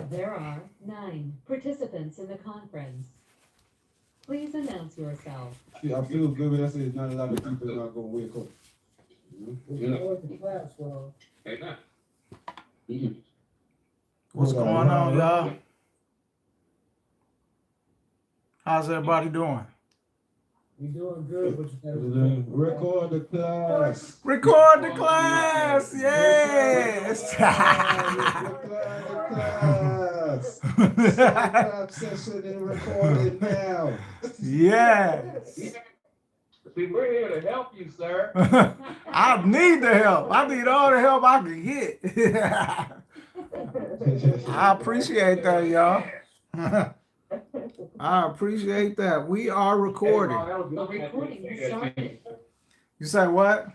There are 9 participants in the conference. Please announce yourself. I feel good when I say not a lot of people are not gonna wake up. What's going on, y'all? How's everybody doing? We doing good, but you gotta Record the class. Record the class, yes. Class session and recording now. Yes. See, we're here to help you, sir. I need the help. I need all the help I can get. I appreciate that, y'all. I appreciate that. We are recording. The recording has started. You say what?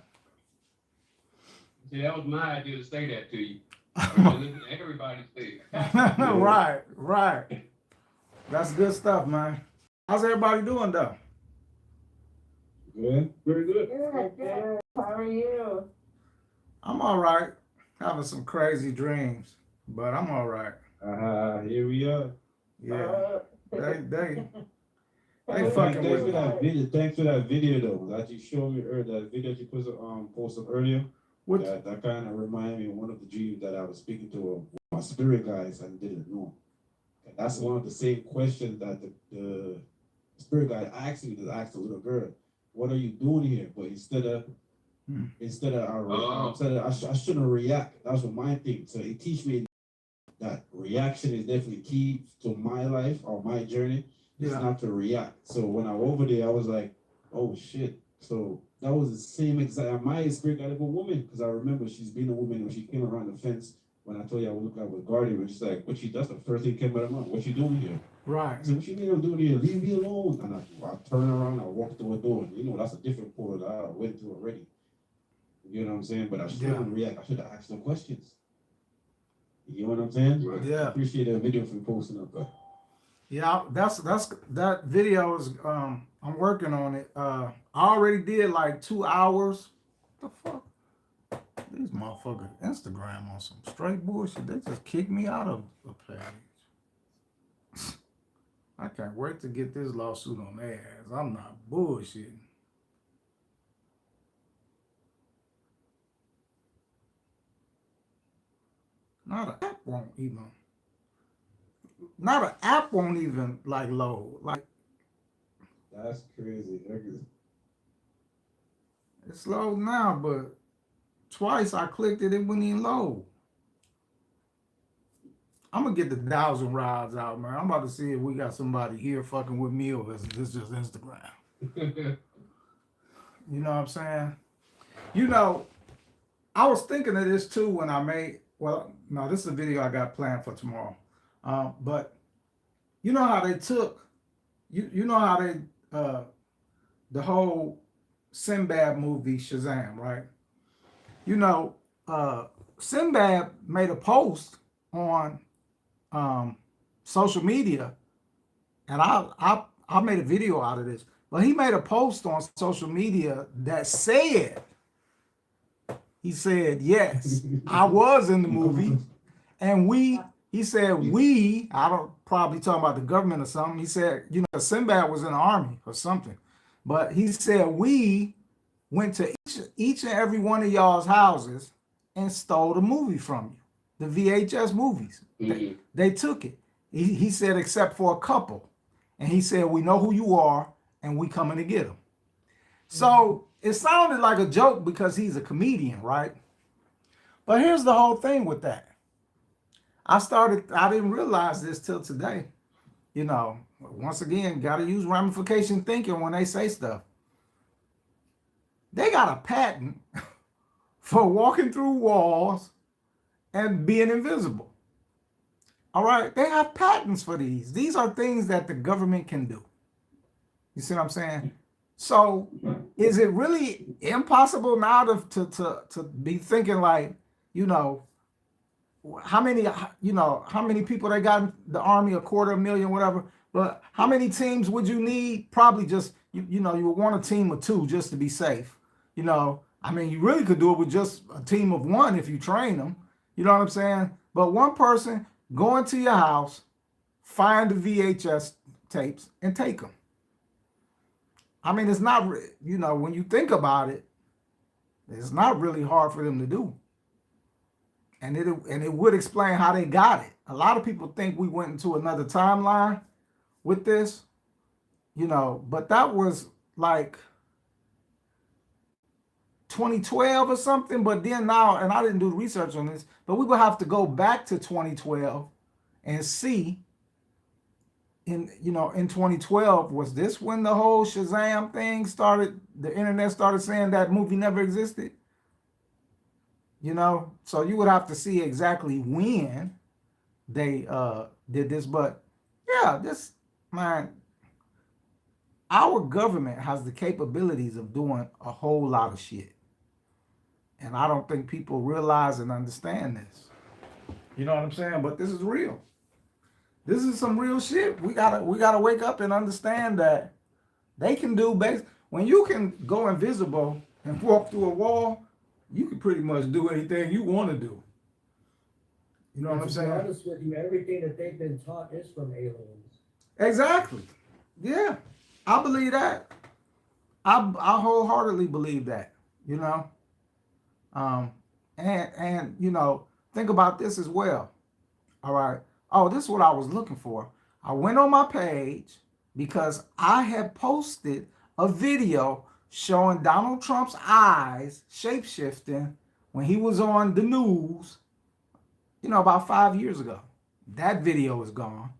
See, that was my idea to say that to you. Everybody say it. Right. That's good stuff, man. How's everybody doing, though? Good. Very good. Good. How are you? I'm all right. Having some crazy dreams, but I'm all right. Here we are. Yeah. They Thanks fucking for with that me. video. Thanks for that video though. That you showed me earlier. That video you posted earlier. What? That kind of reminded me of one of the dreams that I was speaking to my spirit guides and didn't know. And that's one of the same questions that the spirit guide asked me to ask the little girl. What are you doing here? But instead of I shouldn't react. That's what my thing. So it teach me that reaction is definitely key to my life or my journey. It's not to react. So when I was over there, I was like, oh shit. So that was the same exact. My spirit got a woman because I remember she's been a woman when she came around the fence. When I told you I would look like a guardian, and she's like, that's the first thing came out of my mouth. What you doing here? Right. I said, what you mean I'm doing here? Leave me alone. And I turn around, I walk through a door. That's a different portal that I went through already. You know what I'm saying? But I shouldn't react. I should have asked them questions. You know what I'm saying? Yeah. I appreciate that video for posting up there. Yeah, that's that video is I'm working on it. I already did like 2 hours. What the fuck? These motherfuckers Instagram on some straight bullshit. They just kicked me out of the page. I can't wait to get this lawsuit on their ass. I'm not bullshitting. Not an app won't even like load. Like That's crazy. it's low now, but twice I clicked it, it wouldn't even load. I'm gonna get the 1,000 rods out, man. I'm about to see if we got somebody here fucking with me or is this just Instagram. You know what I'm saying? I was thinking of this too when I made. Well, no, this is a video I got planned for tomorrow. But you know how they took, you know how they, the whole Sinbad movie Shazam, right? Sinbad made a post on social media, and I made a video out of this. But he made a post on social media that said, he said, yes, I was in the movie, and he said, I don't probably talking about the government or something. He said, Sinbad was in the army or something. But he said, we went to each and every one of y'all's houses and stole the movie from you, the VHS movies. Mm-hmm. They took it. He said, except for a couple. And he said, we know who you are, and we coming to get them. So it sounded like a joke because he's a comedian, right? But here's the whole thing with that. I didn't realize this till today. Once again, got to use ramification thinking when they say stuff. They got a patent for walking through walls and being invisible. All right, they have patents for these. These are things that the government can do. You see what I'm saying? So is it really impossible now to be thinking like, how many people they got in the army, 250,000, whatever, but how many teams would you need? Probably just, you would want a team of 2 just to be safe. You really could do it with just a team of 1 if you train them. You know what I'm saying? But one person, go into your house, find the VHS tapes, and take them. I mean, it's not, when you think about it, it's not really hard for them to do. And it would explain how they got it. A lot of people think we went into another timeline with this, but that was like 2012 or something. But then now, and I didn't do research on this, but we would have to go back to 2012 and see in 2012, was this when the whole Shazam thing started, the internet started saying that movie never existed? So you would have to see exactly when they did this. But yeah, our government has the capabilities of doing a whole lot of shit. And I don't think people realize and understand this. You know what I'm saying? But this is real. This is some real shit. We gotta wake up and understand that they can do when you can go invisible and walk through a wall, you can pretty much do anything you want to do. You know what I'm saying? To be honest with you, everything that they've been taught is from aliens. Exactly. Yeah, I believe that. I wholeheartedly believe that. And think about this as well. All right. Oh, this is what I was looking for. I went on my page because I had posted a video showing Donald Trump's eyes shape-shifting when he was on the news, about 5 years ago. That video is gone.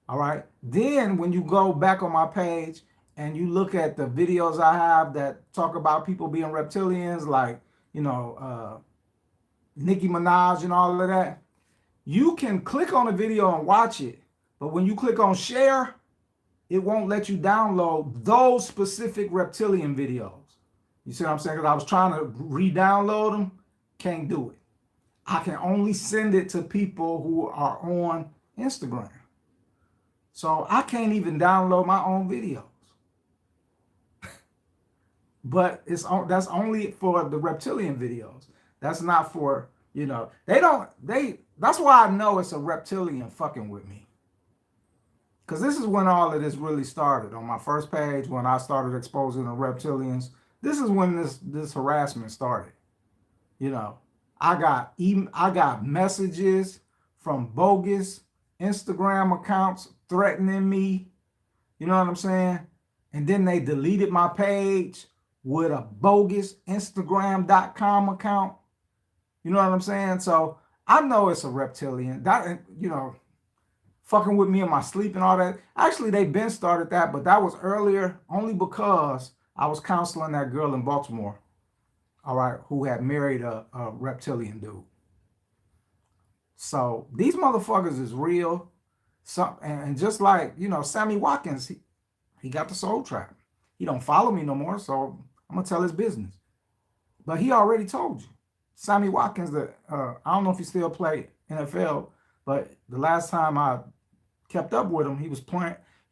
All right. Then when you go back on my page and you look at the videos I have that talk about people being reptilians, like, Nicki Minaj and all of that, you can click on the video and watch it. But when you click on share, it won't let you download those specific reptilian videos. You see what I'm saying? Because I was trying to re-download them, can't do it. I can only send it to people who are on Instagram. So I can't even download my own videos. But that's only for the reptilian videos. That's not for, that's why I know it's a reptilian fucking with me. Because this is when all of this really started. On my first page, when I started exposing the reptilians, this is when this harassment started. I got messages from bogus Instagram accounts threatening me. You know what I'm saying? And then they deleted my page with a bogus Instagram.com account. You know what I'm saying? So I know it's a reptilian. That, fucking with me in my sleep and all that. Actually, they been started that, but that was earlier only because I was counseling that girl in Baltimore, all right, who had married a reptilian dude. So these motherfuckers is real. And just like, Sammy Watkins, he got the soul trap. He don't follow me no more, so I'm going to tell his business. But he already told you. Sammy Watkins, I don't know if he still play NFL, but the last time I kept up with him, he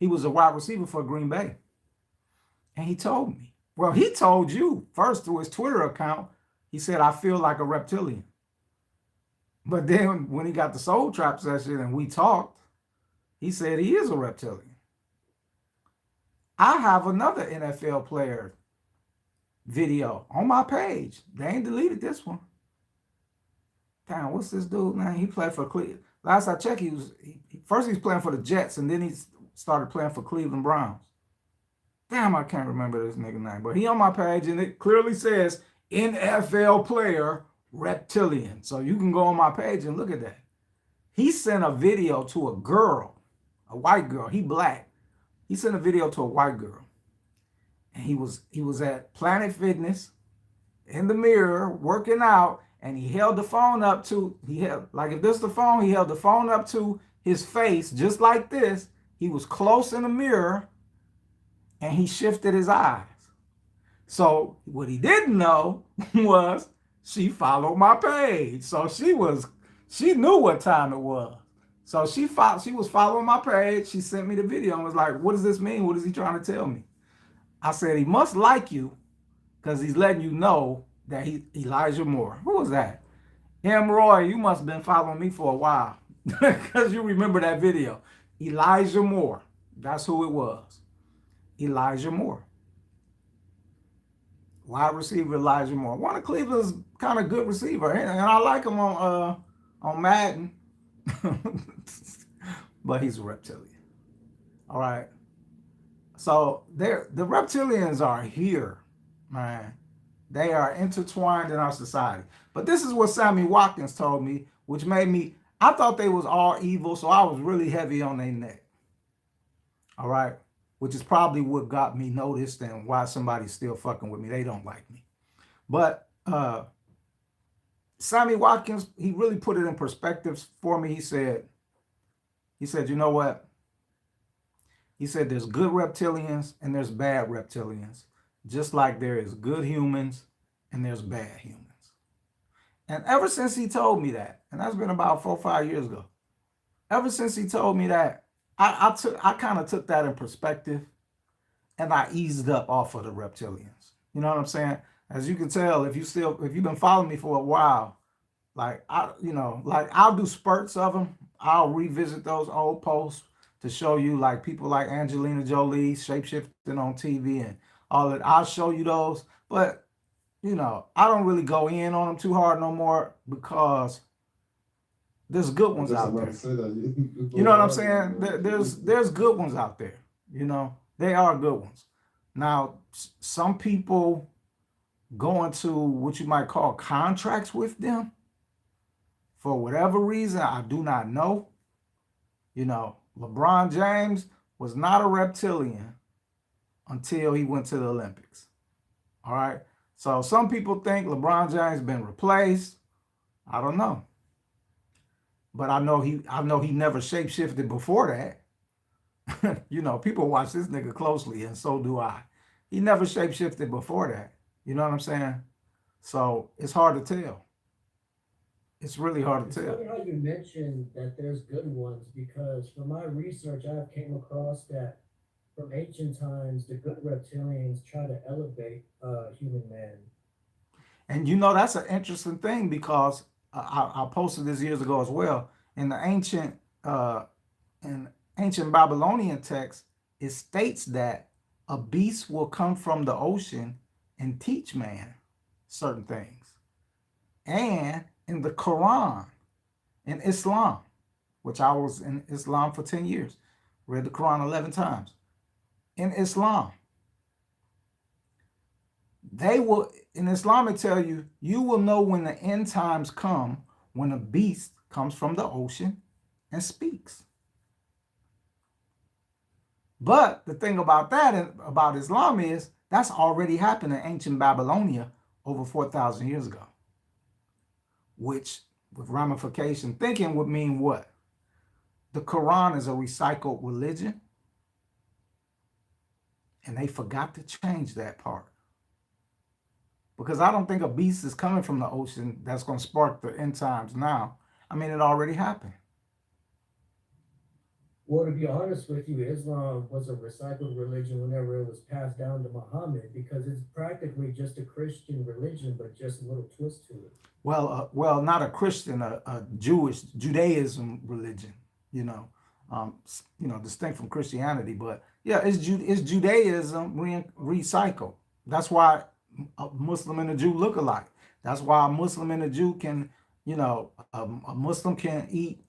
was a wide receiver for Green Bay. And he told me. Well, he told you first through his Twitter account. He said, I feel like a reptilian. But then when he got the soul trap session and we talked, he said he is a reptilian. I have another NFL player video on my page. They ain't deleted this one. Damn, what's this dude, man? He played for Cleveland. Last I checked, he was playing for the Jets, and then he started playing for Cleveland Browns. Damn, I can't remember this nigga name, but he on my page, and it clearly says NFL player reptilian. So you can go on my page and look at that. He sent a video to a girl, a white girl. He black. He sent a video to a white girl, and he was at Planet Fitness in the mirror working out. And he held the phone up to, if this is the phone, he held the phone up to his face, just like this. He was close in the mirror, and he shifted his eyes. So what he didn't know was she followed my page. So she knew what time it was. So she was following my page. She sent me the video and was like, what does this mean? What is he trying to tell me? I said, he must like you because he's letting you know that he Elijah Moore. Who was that? Roy, you must have been following me for a while. because you remember that video. Elijah Moore. That's who it was. Elijah Moore. Wide receiver Elijah Moore. One of Cleveland's kind of good receiver. And I like him on Madden. But he's a reptilian. All right. So the reptilians are here, man. They are intertwined in our society. But this is what Sammy Watkins told me, which made me, I thought they was all evil, so I was really heavy on their neck. All right. Which is probably what got me noticed and why somebody's still fucking with me. They don't like me. But Sammy Watkins, he really put it in perspective for me. He said, you know what? He said there's good reptilians and there's bad reptilians, just like there is good humans and there's bad humans. And ever since he told me that, and that's been about 4 or 5 years ago, ever since he told me that, I kind of took that in perspective and I eased up off of the reptilians. You know what I'm saying? As you can tell, if you've been following me for a while, like I'll do spurts of them. I'll revisit those old posts to show you like people like Angelina Jolie shapeshifting on TV and all that. I'll show you those, but I don't really go in on them too hard no more because there's good ones out there. You know what I'm saying? There's good ones out there. They are good ones. Now, some people go into what you might call contracts with them for whatever reason. I do not know. LeBron James was not a reptilian until he went to the Olympics. All right. So some people think LeBron James been replaced. I don't know. But I know he never shapeshifted before that. People watch this nigga closely, and so do I. He never shapeshifted before that. You know what I'm saying? So it's hard to tell. It's really hard to tell. It's funny how you mentioned that there's good ones, because from my research, I've came across that from ancient times, the good reptilians try to elevate human man. And that's an interesting thing because I posted this years ago as well. In the ancient Babylonian text, it states that a beast will come from the ocean and teach man certain things. And in the Quran, in Islam, which I was in Islam for 10 years, read the Quran 11 times. In Islam, in Islam, it tell you, you will know when the end times come, when a beast comes from the ocean and speaks. But the thing about that, about Islam, is that's already happened in ancient Babylonia over 4,000 years ago, which with ramification thinking would mean what? The Quran is a recycled religion, and they forgot to change that part. Because I don't think a beast is coming from the ocean that's going to spark the end times now. I mean, it already happened. Well, to be honest with you, Islam was a recycled religion whenever it was passed down to Muhammad, because it's practically just a Christian religion, but just a little twist to it. Well, not a Christian, a Judaism religion, distinct from Christianity. But yeah, it's Judaism recycled. That's why a Muslim and a Jew look alike. That's why a Muslim and a Jew can, a Muslim can eat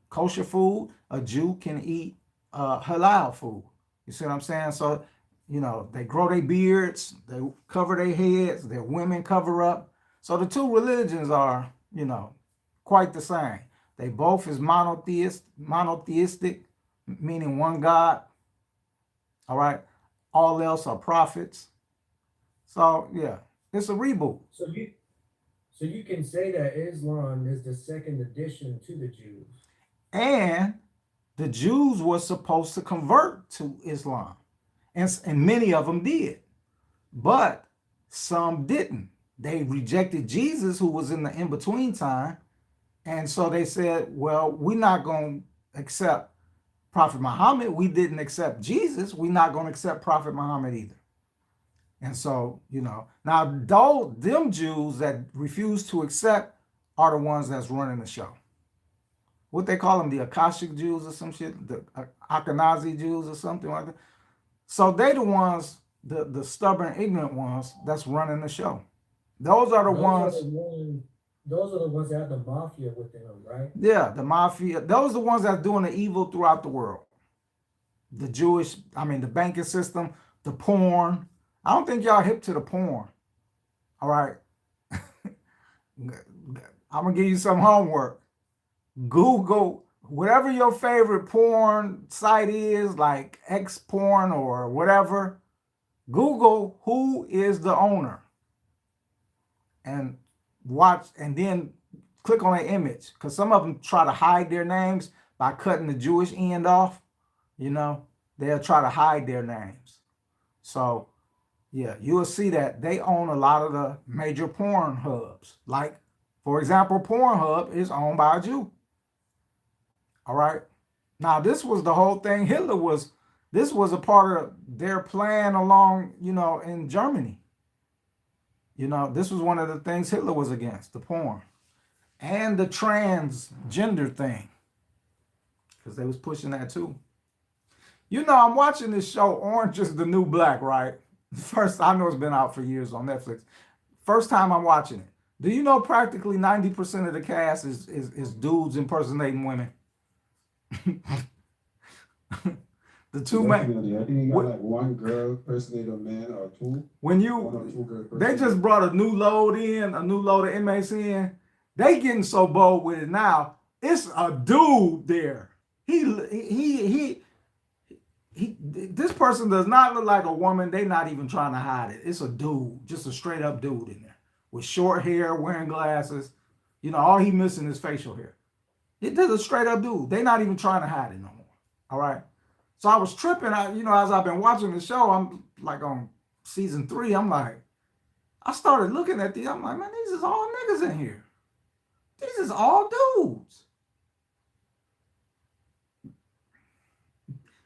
kosher food, a Jew can eat halal food. You see what I'm saying? So, they grow their beards, they cover their heads, their women cover up. So the two religions are, quite the same. They both is monotheistic, meaning one God. All right. All else are prophets. So yeah, it's a reboot. So you can say that Islam is the second addition to the Jews. And the Jews were supposed to convert to Islam. And many of them did. But some didn't. They rejected Jesus, who was in the in-between time. And so they said, well, we're not going to accept Prophet Muhammad. We didn't accept Jesus. We're not going to accept Prophet Muhammad either. And so, now them Jews that refuse to accept are the ones that's running the show. what they call them, the Akashic Jews or some shit, the Ashkenazi Jews or something like that. So they the ones, the stubborn, ignorant ones that's running the show. Those are the ones. Those are the ones that have the mafia within them, right? Yeah, the mafia. Those are the ones that's doing the evil throughout the world. The Jewish, I mean, the banking system, the porn. I don't think y'all hip to the porn. All right. I'm gonna give you some homework. Google whatever your favorite porn site is, like X porn or whatever. Google who is the owner and watch, and then click on an image, because some of them try to hide their names by cutting the Jewish end off. You know, they'll try to hide their names. So yeah, you'll see that they own a lot of the major porn hubs. Like, for example, Pornhub is owned by a Jew. All right. Now, this was the whole thing. This was a part of their plan along, you know, in Germany. You know, this was one of the things Hitler was against, the porn and the transgender thing, because they was pushing that too. You know, I'm watching this show, Orange is the New Black, right? First, I know it's been out for years on Netflix. First time I'm watching it. Do you know practically 90% of the cast is dudes impersonating women? The two men. I think you got like one girl impersonating a man or two. When One or two girls they just brought a new load of inmates in. They getting so bold with it now. It's a dude there. This person does not look like a woman. They not even trying to hide it. It's a dude, just a straight up dude in there with short hair, wearing glasses. You know, all he missing is facial hair. It is a straight up dude. They not even trying to hide it no more. All right. So I was tripping. As I've been watching the show, I'm like on season 3. I'm like, I started looking at these. I'm like, man, these is all niggas in here. These is all dudes.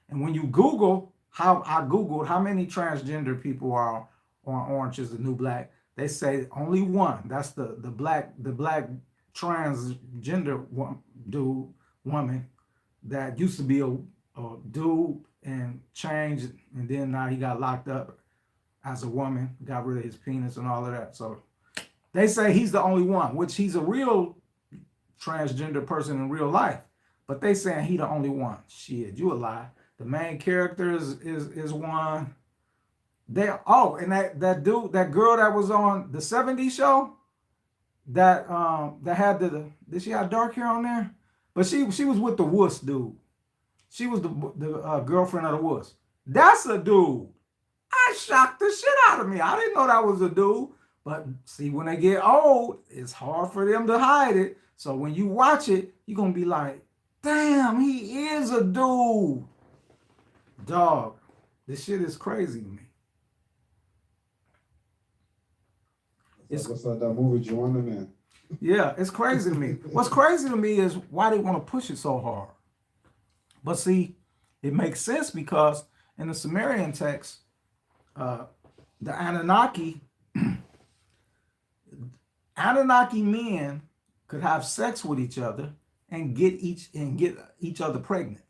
And when you Google, I Googled how many transgender people are on Orange is the New Black, they say only one. That's the black transgender woman that used to be a dude and changed, and then now he got locked up as a woman, got rid of his penis and all of that. So they say he's the only one, which he's a real transgender person in real life, but they saying he the only one. Shit, you a lie. The main character is one. And that dude, that girl that was on the 70s show, that had did she have dark hair on there? But she was with the wuss dude. She was the girlfriend of the wuss. That's a dude. I shocked the shit out of me. I didn't know that was a dude. But see, when they get old, it's hard for them to hide it. So when you watch it, you're gonna be like, damn, he is a dude. Dog, this shit is crazy to me. What's like that movie, Joanna, man? Yeah, it's crazy to me. What's crazy to me is why they want to push it so hard. But see, it makes sense because in the Sumerian text, the Anunnaki men could have sex with each other and get each other pregnant.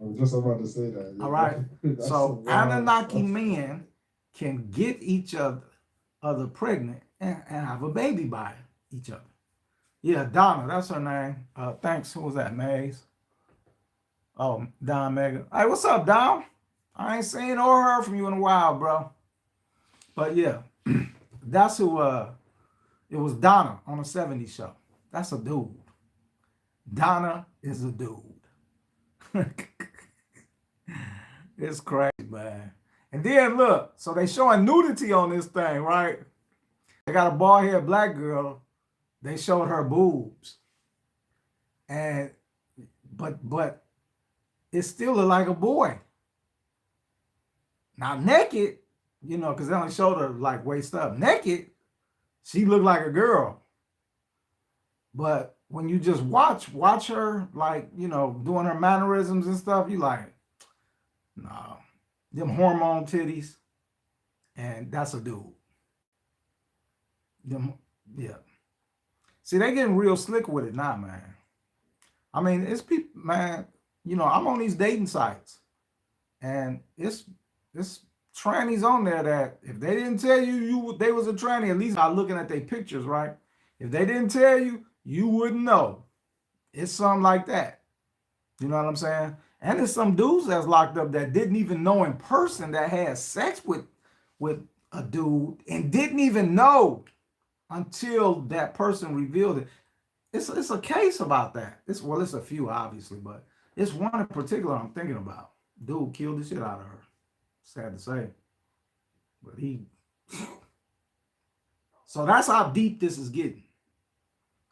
I was just about to say that. All right. So Anunnaki men can get each other pregnant and have a baby by each other. Yeah, Donna, that's her name. Thanks. Who was that? Maze. Oh, Don Mega. Hey, what's up, Don? I ain't seen or heard from you in a while, bro. But yeah, that's who. It was Donna on the 70s show. That's a dude. Donna is a dude. It's crazy, man. And then look, so they showing nudity on this thing, right? They got a bald-headed black girl. They showed her boobs, and but it still looked like a boy. Now naked, you know, because they only showed her like waist up. Naked, she looked like a girl. But when you just watch her, like, you know, doing her mannerisms and stuff, you like, no, them hormone titties, and that's a dude. Yeah. See, they getting real slick with it now, man. I mean, it's people, man. You know, I'm on these dating sites, and it's trannies on there that if they didn't tell you they was a tranny, at least by looking at their pictures, right? If they didn't tell you, you wouldn't know. It's something like that. You know what I'm saying? And there's some dudes that's locked up that didn't even know in person that had sex with a dude and didn't even know until that person revealed it. It's a case about that. It's a few obviously, but it's one in particular I'm thinking about. Dude killed the shit out of her. Sad to say, but he. So that's how deep this is getting.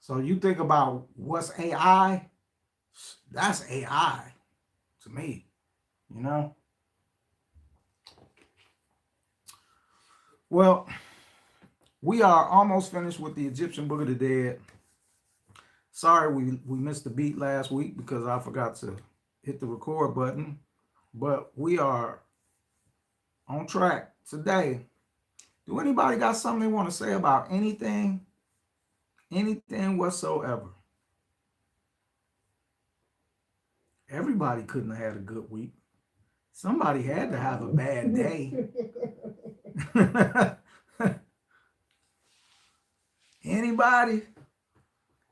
So you think about what's AI? That's AI to me, you know. Well, we are almost finished with the Egyptian Book of the Dead. Sorry we missed the beat last week because I forgot to hit the record button, but we are on track today. Do anybody got something they want to say about anything? Anything whatsoever? Everybody couldn't have had a good week. Somebody had to have a bad day. Anybody?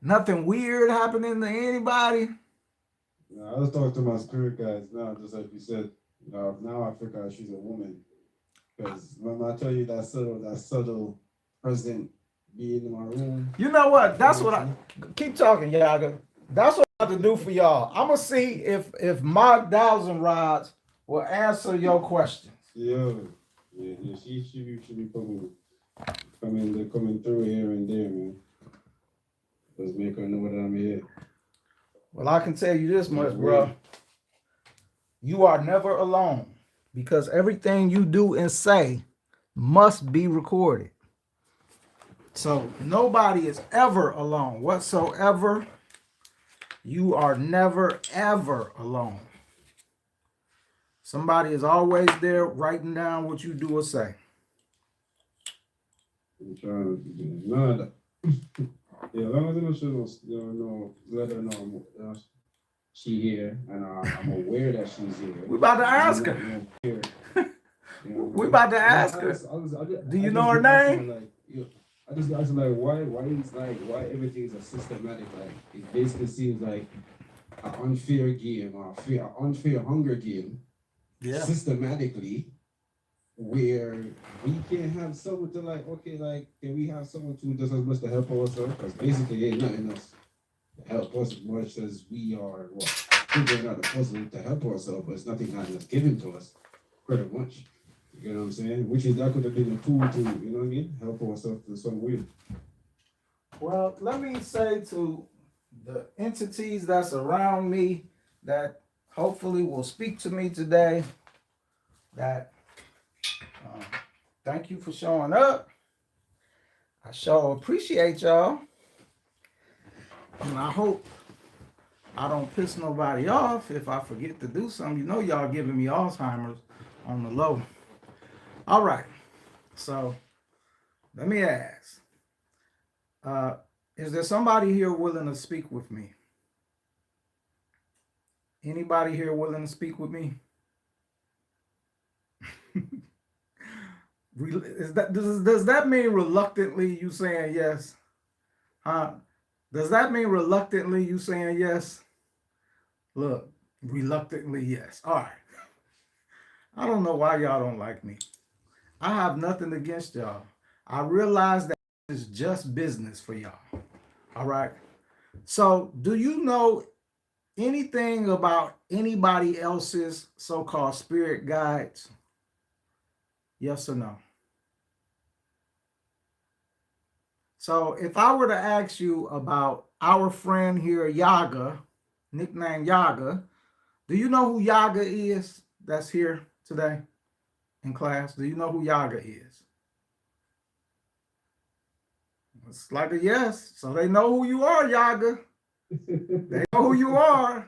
Nothing weird happening to anybody? I was talking to my spirit guides now, just like you said. Now I figure out she's a woman. Because when I tell you that subtle present being in my room. You know what? That's what I keep talking, Yaga. That's what I have to do for y'all. I'm gonna see if my 1,000 rods will answer your questions. Yeah, she should be coming through here and there, man. Just make her know that I'm here. Well, I can tell you this much, bro. You are never alone because everything you do and say must be recorded. So nobody is ever alone whatsoever. You are never, ever alone. Somebody is always there writing down what you do or say. I'm trying to do none of that. Yeah, as long as I know, let her know she here, and I'm aware that she's here. We about to ask her. We about to ask her. Do you know her name? I just asked like why everything's a systematic, like it basically seems like an unfair game or an unfair hunger game. Yeah. Systematically, where we can't have someone to can we have someone to just as much to help ourselves? Because basically ain't nothing else to help us as much as we are figuring out the puzzle to help ourselves, but it's nothing that's given to us pretty much. You know what I'm saying? Which is that could have been a tool to, you know what I mean, help ourselves in some way. Well, let me say to the entities that's around me that hopefully will speak to me today that thank you for showing up. I sure appreciate y'all. And I hope I don't piss nobody off if I forget to do something. You know y'all giving me Alzheimer's on the low. All right, so let me ask, is there somebody here willing to speak with me? Anybody here willing to speak with me? Does that mean reluctantly you saying yes? Does that mean reluctantly you saying yes? Look, reluctantly yes. All right. I don't know why y'all don't like me. I have nothing against y'all. I realize that it's just business for y'all. All right. So do you know anything about anybody else's so-called spirit guides? Yes or no? So if I were to ask you about our friend here, Yaga, nickname Yaga, do you know who Yaga is that's here today in class? Do you know who Yaga is? It's like a yes. So they know who you are, Yaga. They know who you are.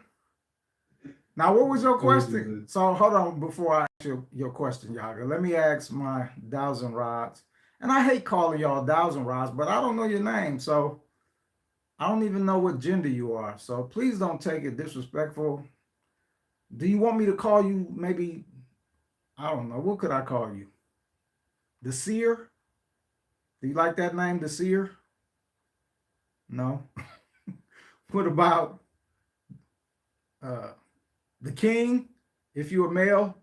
Now, what was your question? So hold on before I ask your question, Yaga. Let me ask my 1,000 rods. And I hate calling y'all 1,000 rods, but I don't know your name. So I don't even know what gender you are, so please don't take it disrespectful. Do you want me to call you maybe, I don't know, what could I call you? The Seer? Do you like that name, the Seer? No. What about uh the King, if you're a male?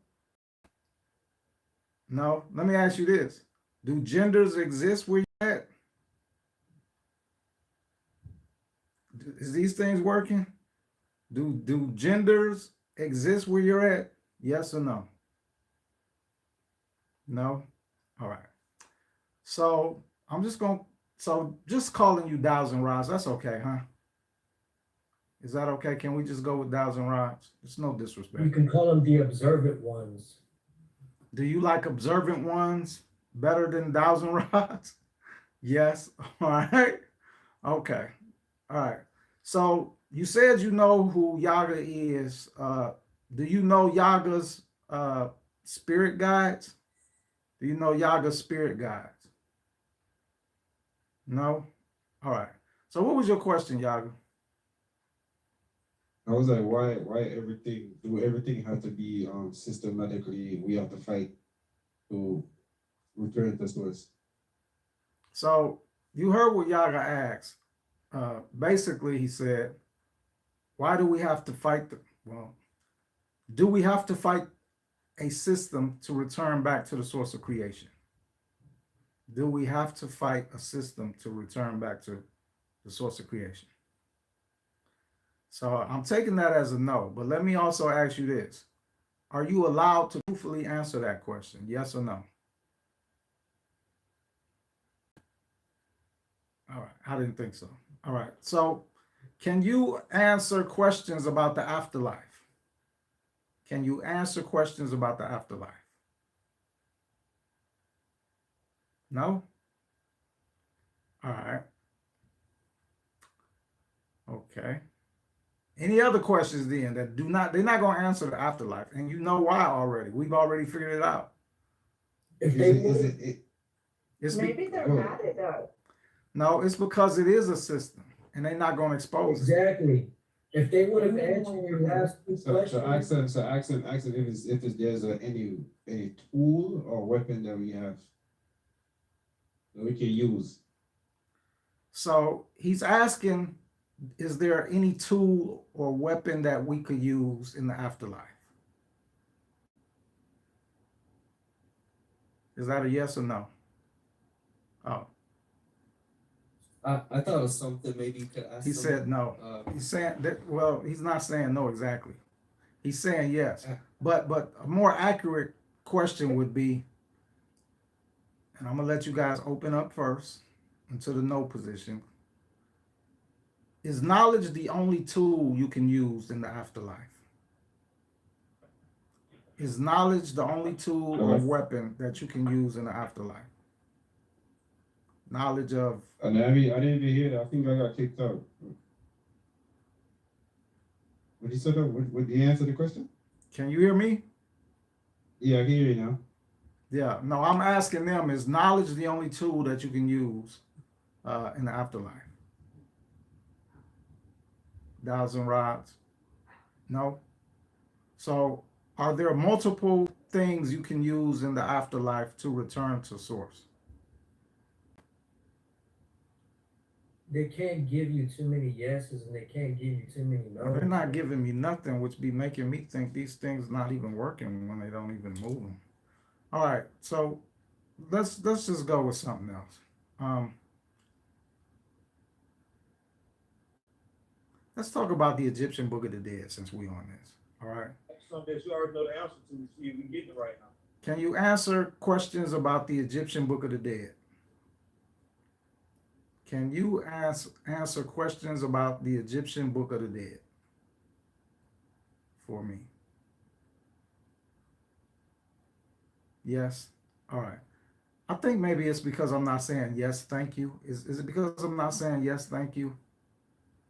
No. Let me ask you this. Do genders exist where you're at? Is these things working? Do genders exist where you're at? Yes or no? No? All right. So I'm just going to, so just calling you Dials and Rods, that's okay, huh? Is that okay? Can we just go with Dials and Rods? It's no You disrespect. can call them the observant ones. Do you like observant ones better than Dials and Rods? Yes. All right. Okay. All right. So you said you know who Yaga is. Do you know Yaga's spirit guides? Do you know Yaga's spirit guides? No? All right. So what was your question, Yaga? I was like, why everything have to be systematically, we have to fight to return to source. So you heard what Yaga asked. Basically, he said, why do we have to fight well, do we have to fight a system to return back to the source of creation? Do we have to fight a system to return back to the source of creation? So I'm taking that as a no, but let me also ask you this. Are you allowed to truthfully answer that question? Yes or no? All right, I didn't think so. All right, so can you answer questions about the afterlife? Can you answer questions about the afterlife? No? All right. Okay. Any other questions then that do not, they're not going to answer the afterlife. And you know why already. We've already figured it out. If Is they it, is would, it, it It's Maybe they're Go mad at us. no, it's because it is a system and they're not going to expose it. exactly. If they would have answered your last two so questions, ask them if there's any tool or weapon that we have that we can use. So he's asking, is there any tool or weapon that we could use in the afterlife? Is that a yes or no? Oh, I thought it was something maybe you could ask. he said no. He's saying that, well, he's not saying no exactly. He's saying yes. But a more accurate question would be, and I'm gonna let you guys open up first into the no position. Is knowledge the only tool you can use in the afterlife? Is knowledge the only tool or weapon that you can use in the afterlife? Knowledge of. And I didn't even hear that. I think I got kicked out. What you said? What you answer the question? Can you hear me? Yeah, I can hear you now. Yeah. No, I'm asking them, is knowledge the only tool that you can use in the afterlife? Dials and rods? No? So are there multiple things you can use in the afterlife to return to source? they can't give you too many yeses and they can't give you too many no's. They're not giving me nothing, which be making me think these things not even working when they don't even move them. All right, so let's just go with something else. Let's talk about the Egyptian Book of the Dead since we on this. All right. Something that you already know the answer to, see if we get it right now. Can you answer questions about the Egyptian Book of the Dead? Can you answer questions about the Egyptian Book of the Dead for me? Yes. All right. I think maybe it's because I'm not saying yes, thank you. Is it because I'm not saying yes, thank you?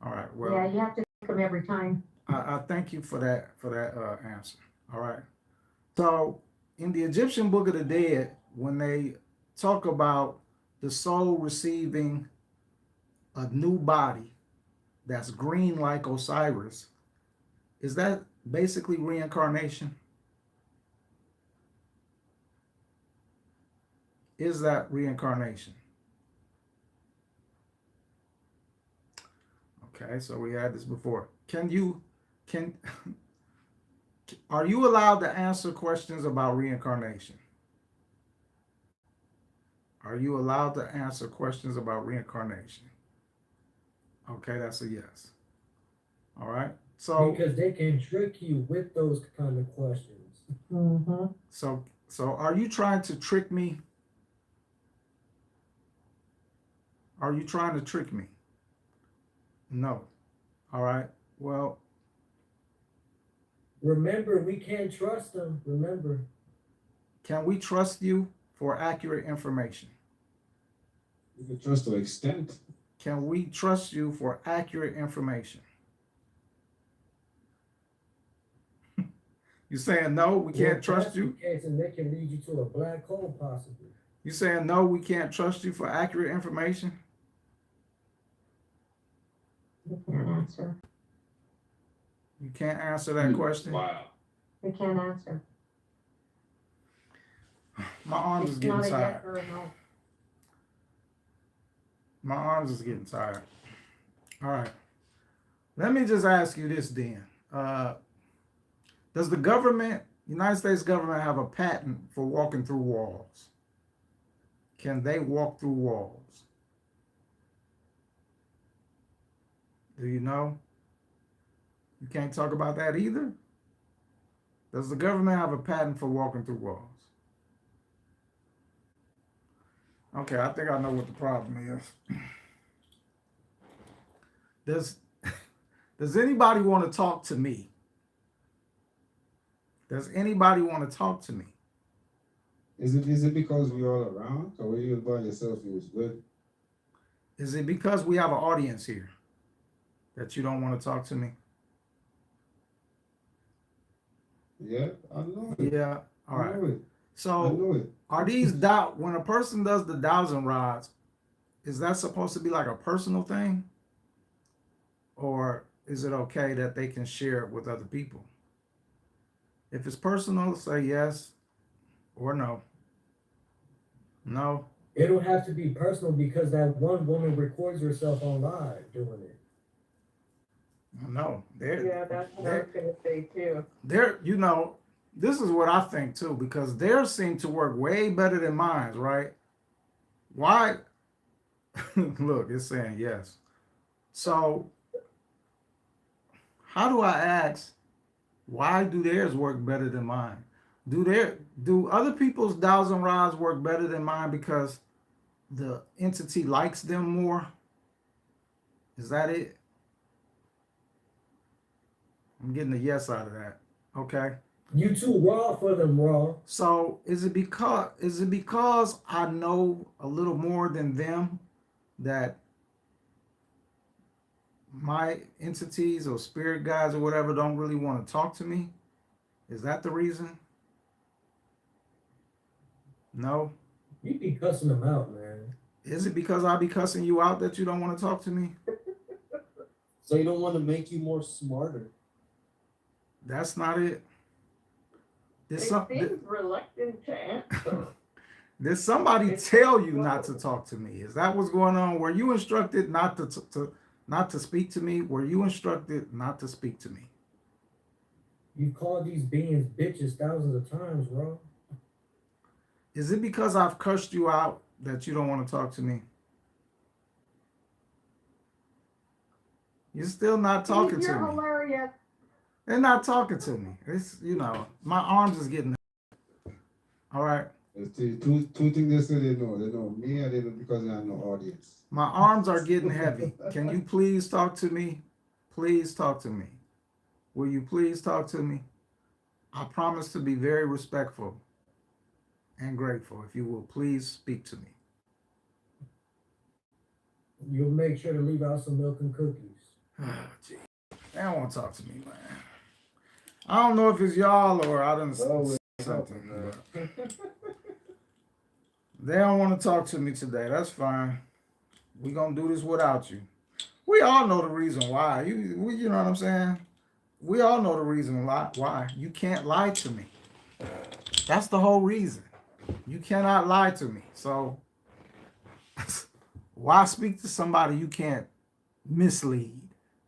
All right. Well, Yeah, you have to pick them every time. I thank you for that answer. All right. So in the Egyptian Book of the Dead, when they talk about the soul receiving a new body that's green like Osiris, is that basically reincarnation? Is that reincarnation? Okay, so we had this before. Are you allowed to answer questions about reincarnation? Are you allowed to answer questions about reincarnation? Okay, that's a yes. All right. So Because they can trick you with those kind of questions. Mm-hmm. so are you trying to trick me? Are you trying to trick me? No. All right. Well, Remember, we can't trust them. Remember. can we trust you for accurate information? You can trust to an extent. Can we trust you for accurate information? You saying no, we Well, can't if trust that's you? the case, and they can lead you to a black hole, possibly. You saying no, we can't trust you for accurate information? We can't answer. You can't answer that question. Wow. We can't answer. My arms is It's getting not a tired. yes or a no. My arms is getting tired. All right. Let me just ask you this then. Does the government, United States government, have a patent for walking through walls? Can they walk through walls? Do you know? You can't talk about that either? Does the government have a patent for walking through walls? Okay, I think I know what the problem is. Does anybody want to talk to me? Does anybody want to talk to me? Is it because we all around? Or when you was by yourself, it was good? Is it because we have an audience here that you don't want to talk to me? Yeah, I know it. Yeah. All I right. know it. I So know it. are these when a person does the dowsing rods, is that supposed to be like a personal thing? Or is it okay that they can share it with other people? If it's personal, say yes or no. No. It'll have to be personal because that one woman records herself on live doing it. No. Yeah, that's what I was gonna say too. This is what I think too, because theirs seem to work way better than mine, right? Why? Look, it's saying yes. So how do I ask, why do theirs work better than mine? Do other people's dowsing rods work better than mine because the entity likes them more? Is that it? I'm getting a yes out of that. Okay. You too raw for them, raw. So is it because I know a little more than them that my entities or spirit guides or whatever don't really want to talk to me? Is that the reason? No. You be cussing them out, man. Is it because I be cussing you out that you don't want to talk to me? So you don't want to make you more smarter. That's not it. They seem reluctant to answer. Did somebody tell you not to talk to me? Is that what's going on? Were you instructed not to speak to me? Were you instructed not to speak to me? You've called these beings bitches thousands of times, raw. Is it because I've cursed you out that you don't want to talk to me? You're still not talking to You're me. hilarious. They're not talking to me. It's, my arms is getting. All right. There's two things they say they know. They know me and they know because they have no audience. My arms are getting heavy. Can you please talk to me? Please talk to me. Will you please talk to me? I promise to be very respectful and grateful if you will please speak to me. You'll make sure to leave out some milk and cookies. Oh, gee. They don't want to talk to me, man. I don't know if it's y'all or I done said something. But they don't want to talk to me today. That's fine. We're going to do this without you. We all know the reason why. You know what I'm saying? We all know the reason why. You can't lie to me. That's the whole reason. You cannot lie to me. So why speak to somebody you can't mislead?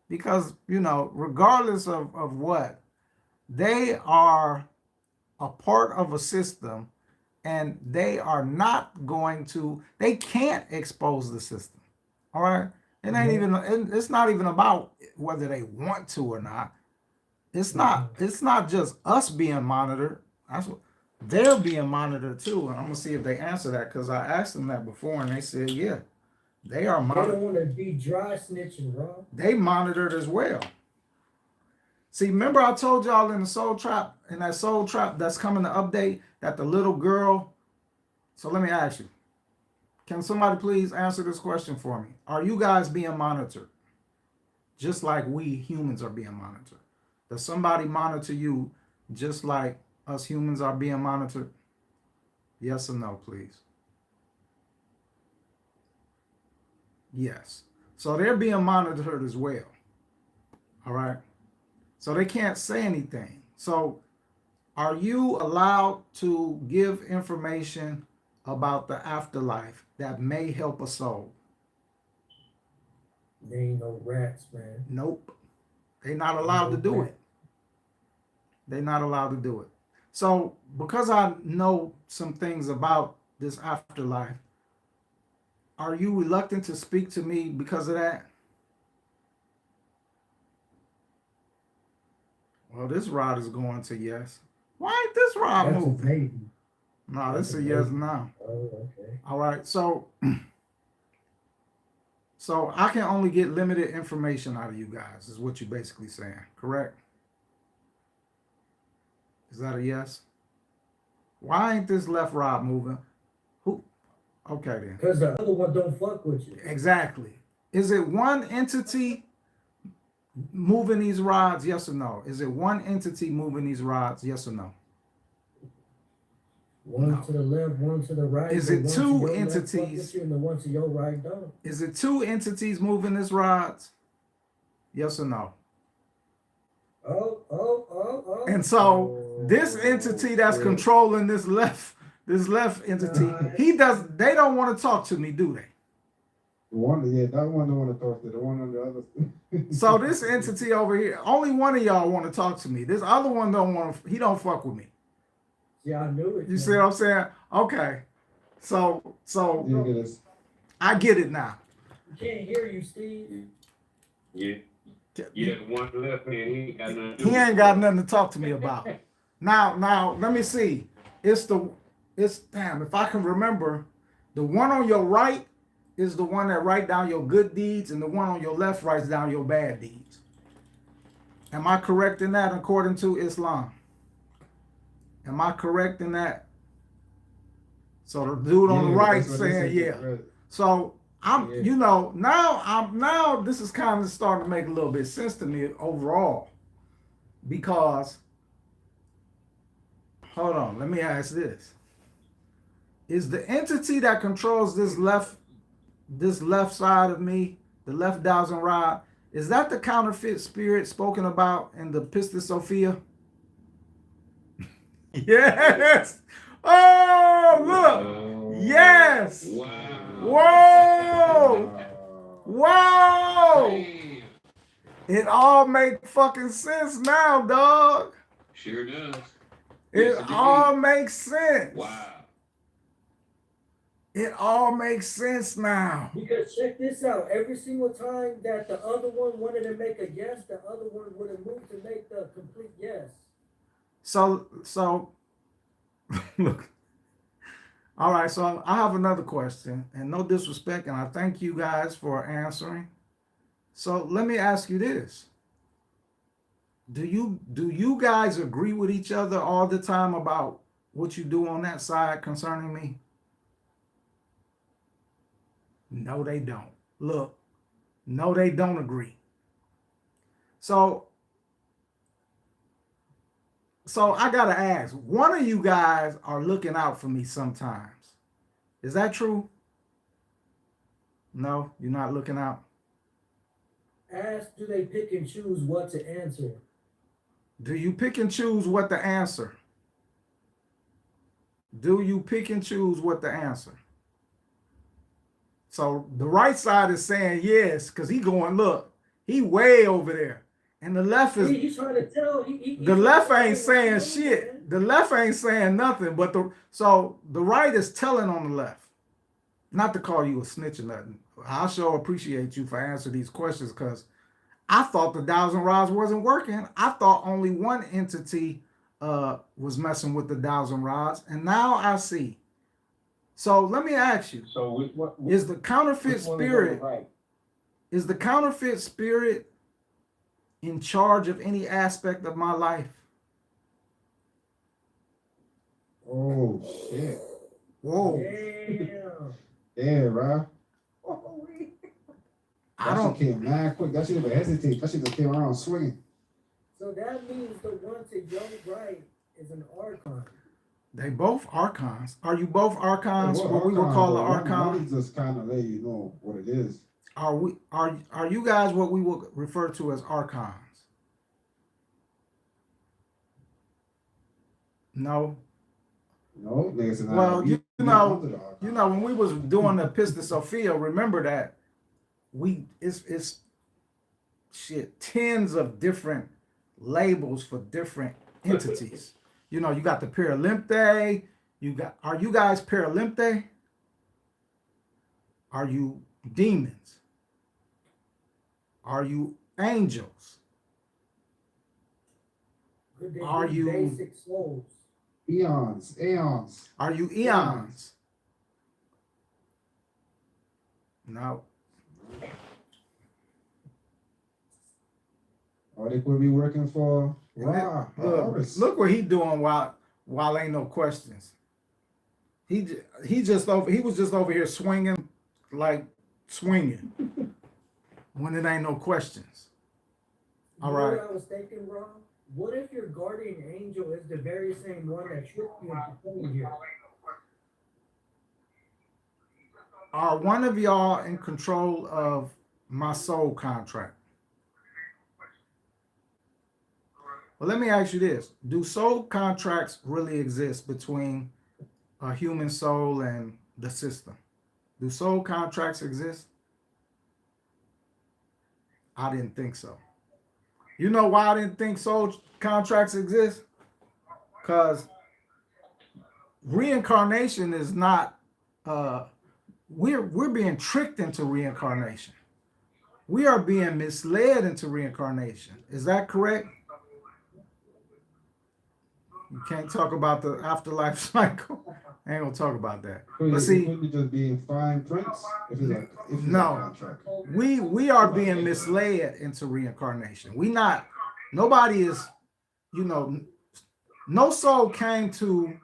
Because, you know, regardless of what, they are a part of a system, and they are not going to, they can't expose the system. All right. It ain't even, it's not even about whether they want to or not. It's not just us being monitored. That's what they're being monitored too. And I'm gonna see if they answer that, because I asked them that before and they said, yeah, they are They monitored. don't want to be dry snitching, Raw. They monitored as well. See, remember I told y'all in the Soul Trap, in that Soul Trap that's coming to update, that the little girl. So let me ask you, can somebody please answer this question for me? Are you guys being monitored? Just like we humans are being monitored. Does somebody monitor you just like us humans are being monitored? Yes or no, please? Yes. So they're being monitored as well. All right. So they can't say anything. So are you allowed to give information about the afterlife that may help a soul? They ain't no rats, man. Nope. They're not allowed to do it. They're not allowed to do it. So because I know some things about this afterlife, are you reluctant to speak to me because of that? Well, this rod is going to yes. Why ain't this rod That's a moving? maybe. No, this is a That's a yes maybe. now. Oh, okay. All right. So I can only get limited information out of you guys, is what you're basically saying, correct? Is that a yes? Why ain't this left rod moving? Who? Okay then. Because the other one don't fuck with you. Exactly. Is it one entity moving these rods? Yes or no? Is it one entity moving these rods? Yes or no? One No. to the left, one to the right. Is the it one two to your left fuck entities? with you, and the one to your right don't. Is it two entities moving these rods? Yes or no? Oh. And so this entity that's controlling this left entity, they don't want to talk to me, do they? The one, yeah, that one don't want to talk to the one on the other. So this entity over here, only one of y'all want to talk to me. This other one don't want to, he don't fuck with me. Yeah, I knew it. You see what I'm saying? Okay. So You get us. I get it now. You can't hear you, Steve. Yeah, the one left hand, he ain't got nothing to do He with ain't it. got nothing to talk to me about. Now, let me see. It's damn, if I can remember, the one on your right is the one that write down your good deeds, and the one on your left writes down your bad deeds. Am I correct in that according to Islam? Am I correct in that? So the dude on the right saying, yeah. So you know, now this is kind of starting to make a little bit of sense to me overall, because hold on, let me ask this. Is the entity that controls this left side of me, the left dowsing rod, is that the counterfeit spirit spoken about in the Pistis Sophia? Yes. Oh, look. Yes. Wow. Whoa. Damn. It all make fucking sense now, dog. Sure does. It Yes, all indeed. makes sense. Wow. It all makes sense now. Because check this out. Every single time that the other one wanted to make a yes, the other one would have moved to make the complete yes. So look. All right, so I have another question, and no disrespect, and I thank you guys for answering. So let me ask you this. Do you guys agree with each other all the time about what you do on that side concerning me? No, they don't. Look, no, they don't agree. So I gotta ask, one of you guys are looking out for me sometimes. Is that true? No, you're not looking out. Ask, do they pick and choose what to answer? Do you pick and choose what to answer? Do you pick and choose what to answer? So the right side is saying yes, because he going, look, he way over there. And the left is He's trying to tell. the left ain't saying shit. The left ain't saying nothing. But the right is telling on the left. Not to call you a snitch or nothing. I sure appreciate you for answering these questions because I thought the dowsing rods wasn't working. I thought only one entity was messing with the dowsing rods, and now I see. So let me ask you: So is the counterfeit spirit? Right. Is the counterfeit spirit in charge of any aspect of my life? Oh shit. Whoa! Damn. Yeah, bro. I That don't. shit came mad quick. That shit didn't even hesitate. That shit just came around swinging. So that means the one to your right is an archon. They both archons. Are you both archons? Yeah, What we would call an one archon? is just kind of let you know what it is. Are we? Are you guys what we would refer to as archons? No. No, niggas said, Well, you know, when we was doing the Pista Sophia, remember that it's shit, tens of different labels for different entities. You know, you got the Paralympte, are you guys Paralympte? Are you demons? Are you angels? Could they Are be you- basic souls? Aeons. Are you eons? No. Or they could be working for Rraw. Look what he doing while ain't no questions. He was just over here swinging when it ain't no questions. All You know right. what I was thinking, Ron? What if your guardian angel is the very same one that tricked you into coming here? Are one of y'all in control of my soul contract? Well, let me ask you this. Do soul contracts really exist between a human soul and the system? Do soul contracts exist? I didn't think so. You know why I didn't think soul contracts exist? Because reincarnation is not, we're being tricked into reincarnation. We are being misled into reincarnation. Is that correct? You can't talk about the afterlife cycle. I ain't gonna talk about that. But see, could be just being fine prints. If it's No. a contract. we are being misled into reincarnation. Nobody is, no soul came to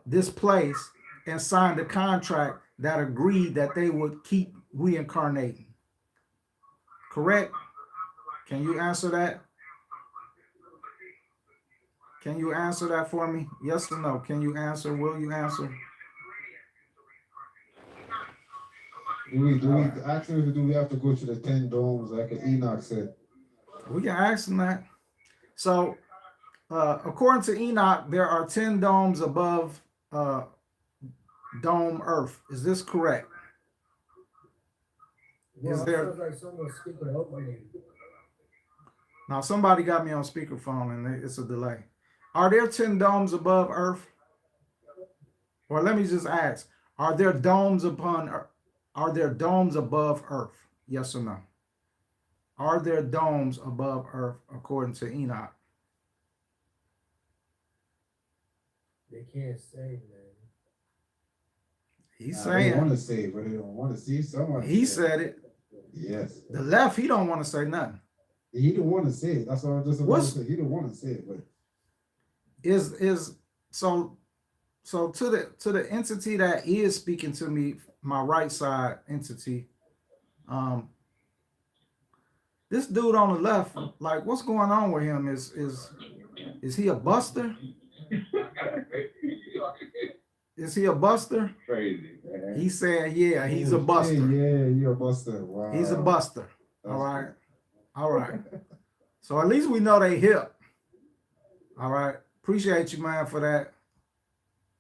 this place and signed a contract that agreed that they would keep reincarnating. Correct? Can you answer that? Can you answer that for me? Yes or no? Can you answer? Will you answer? Do we have to go to the 10 domes like Enoch said? We can ask them that. So, according to Enoch, there are 10 domes above dome Earth. Is this correct? Well, Is there- sounds like someone's speaking over me. Now, somebody got me on speakerphone and it's a delay. Are there 10 domes above Earth? Or let me just ask, are there domes above Earth? Yes or no? Are there domes above Earth according to Enoch? They can't say, man. He's They want saying, to say, but they don't want to see someone. he said it. Yes. The left, he don't want to say nothing. He didn't want to say it. That's what I was just about to What's- say. He didn't want to say it, but So to the entity that is speaking to me, my right side entity, this dude on the left, like, what's going on with him? Is he a buster? Is he a buster? Crazy, man. He's saying, yeah, he's a buster. Yeah, you're a buster. Wow. He's a buster. That's All right. All right. So at least we know they hip. All right. Appreciate you, man, for that.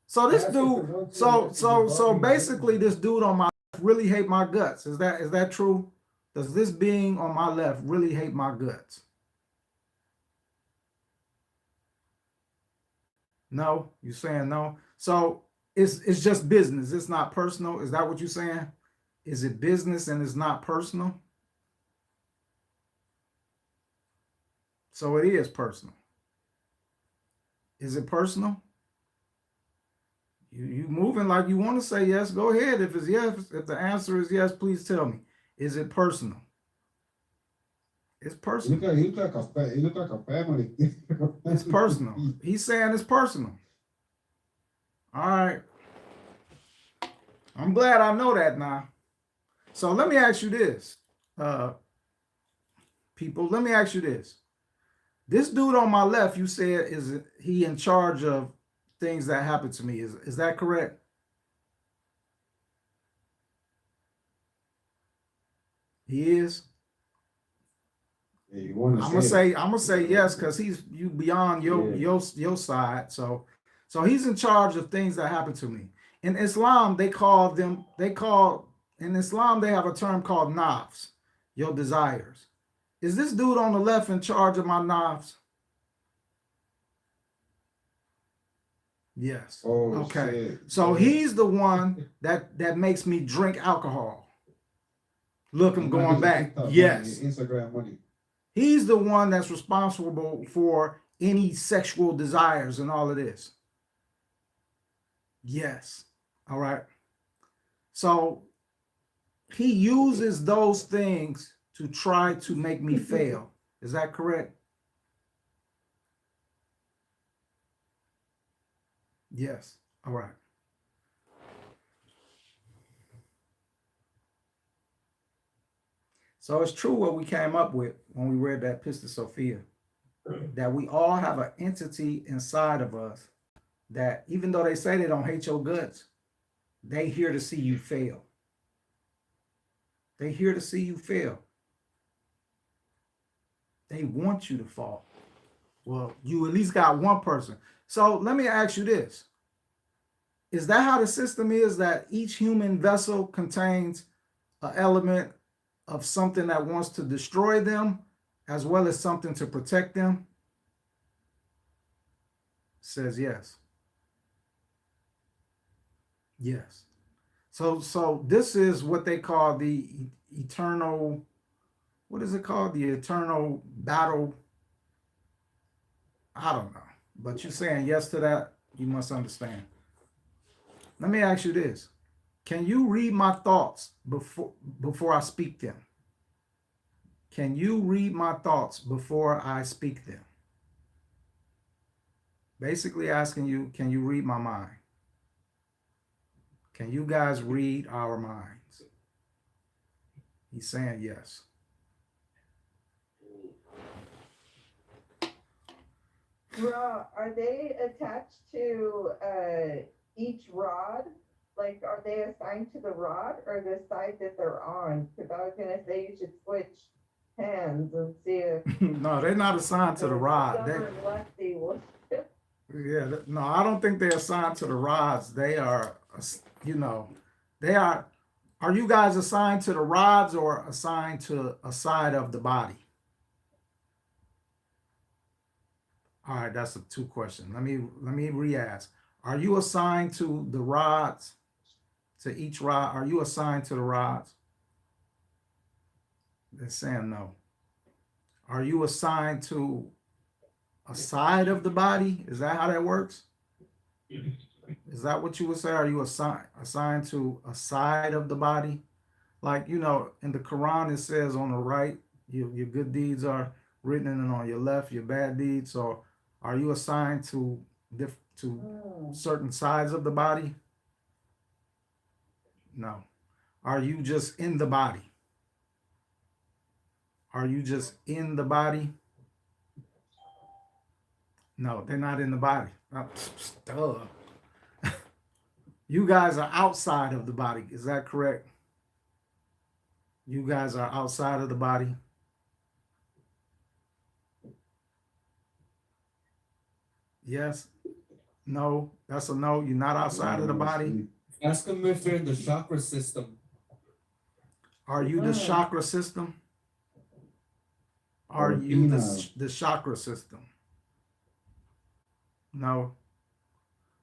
So this dude, so basically this dude on my left really hate my guts. Is that true? Does this being on my left really hate my guts? No, you saying no. So it's just business. It's not personal. Is that what you're saying? Is it business and it's not personal? So it is personal. Is it personal? You moving like you want to say yes. Go ahead. If it's yes, if the answer is yes, please tell me. Is it personal? It's personal. He look like a family. It's personal. He's saying it's personal. All right. I'm glad I know that now. So let me ask you this, people. Let me ask you this. This dude on my left, you said, is he in charge of things that happen to me? Is that correct? He is. Yeah, I'm gonna say yes because he's you beyond your side. So he's in charge of things that happen to me. In Islam, in Islam they have a term called nafs, your desires. Is this dude on the left in charge of my nafs? Yes. Oh, okay. shit. So he's the one that makes me drink alcohol. Look, I'm going back. Yes. Instagram money. He's the one that's responsible for any sexual desires and all of this. Yes. All right. So he uses those things to try to make me fail. Is that correct? Yes. All right. So it's true what we came up with when we read that Pistis Sophia, that we all have an entity inside of us that even though they say they don't hate your guts, they here to see you fail. They here to see you fail. They want you to fall. Well, you at least got one person. So let me ask you this. Is that how the system is, that each human vessel contains an element of something that wants to destroy them as well as something to protect them? Says yes. Yes. So this is what they call the eternal, what is it called? The eternal battle. I don't know. But you're saying yes to that, you must understand. Let me ask you this. Can you read my thoughts before I speak them? Can you read my thoughts before I speak them? Basically asking you, can you read my mind? Can you guys read our minds? He's saying yes. Rraw, are they attached to each rod? Like, are they assigned to the rod or the side that they're on? Because I was gonna say you should switch hands and see if No, they're not assigned to the rod. stubborn lefty will. No, I don't think they're assigned to the rods. They are, they are. Are you guys assigned to the rods or assigned to a side of the body? All right, that's a two question. Let me re-ask. Are you assigned to the rods, to each rod? Are you assigned to the rods? They're saying no. Are you assigned to a side of the body? Is that how that works? Is that what you would say? Are you assigned to a side of the body? Like, in the Quran, it says on the right, your good deeds are written, and on your left, your bad deeds. So are you assigned to certain sides of the body? No. Are you just in the body? Are you just in the body? No, they're not in the body. Duh. You guys are outside of the body. Is that correct? You guys are outside of the body. Yes. No. That's a no. You're not outside of the body. Ask them if they're in the chakra system. Are you the chakra system? Are Or you penile. the chakra system? No.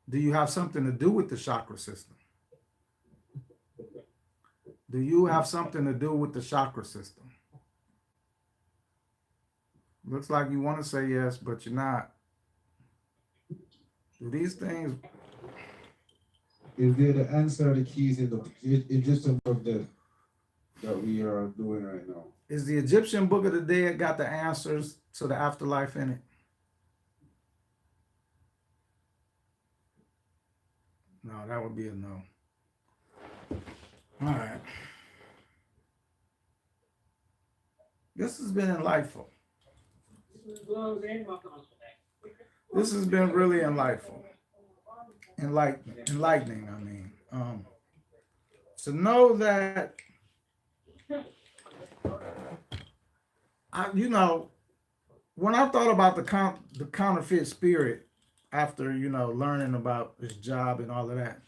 Do you have something to do with the chakra system? Do you have something to do with the chakra system? Looks like you want to say yes, but you're not. Do these things? Is there the answer, the keys in the Egyptian book that we are doing right now? Is the Egyptian Book of the Dead got the answers to the afterlife in it? No, that would be a no. All right. This has been enlightful. This has been really enlightful. Enlightening, I mean. To know that when I thought about the counterfeit spirit after, learning about his job and all of that,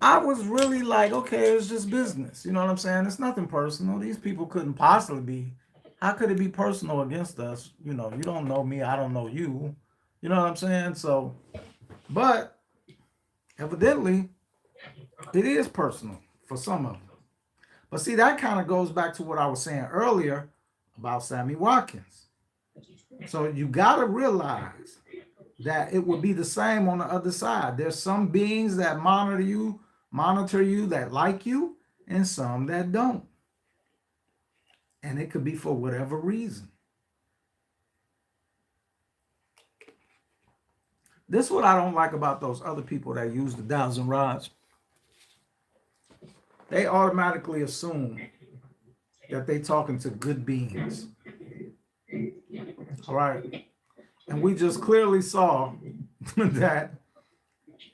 I was really like, okay, it's just business. You know what I'm saying? It's nothing personal. These people couldn't possibly be. How could it be personal against us? You don't know me. I don't know you. You know what I'm saying? So, but evidently, it is personal for some of them. But see, that kind of goes back to what I was saying earlier about Sammy Watkins. So you got to realize that it will be the same on the other side. There's some beings that monitor you, that like you, and some that don't. And it could be for whatever reason. This is what I don't like about those other people that use the dowels and rods. They automatically assume that they talking to good beings. All right. And we just clearly saw that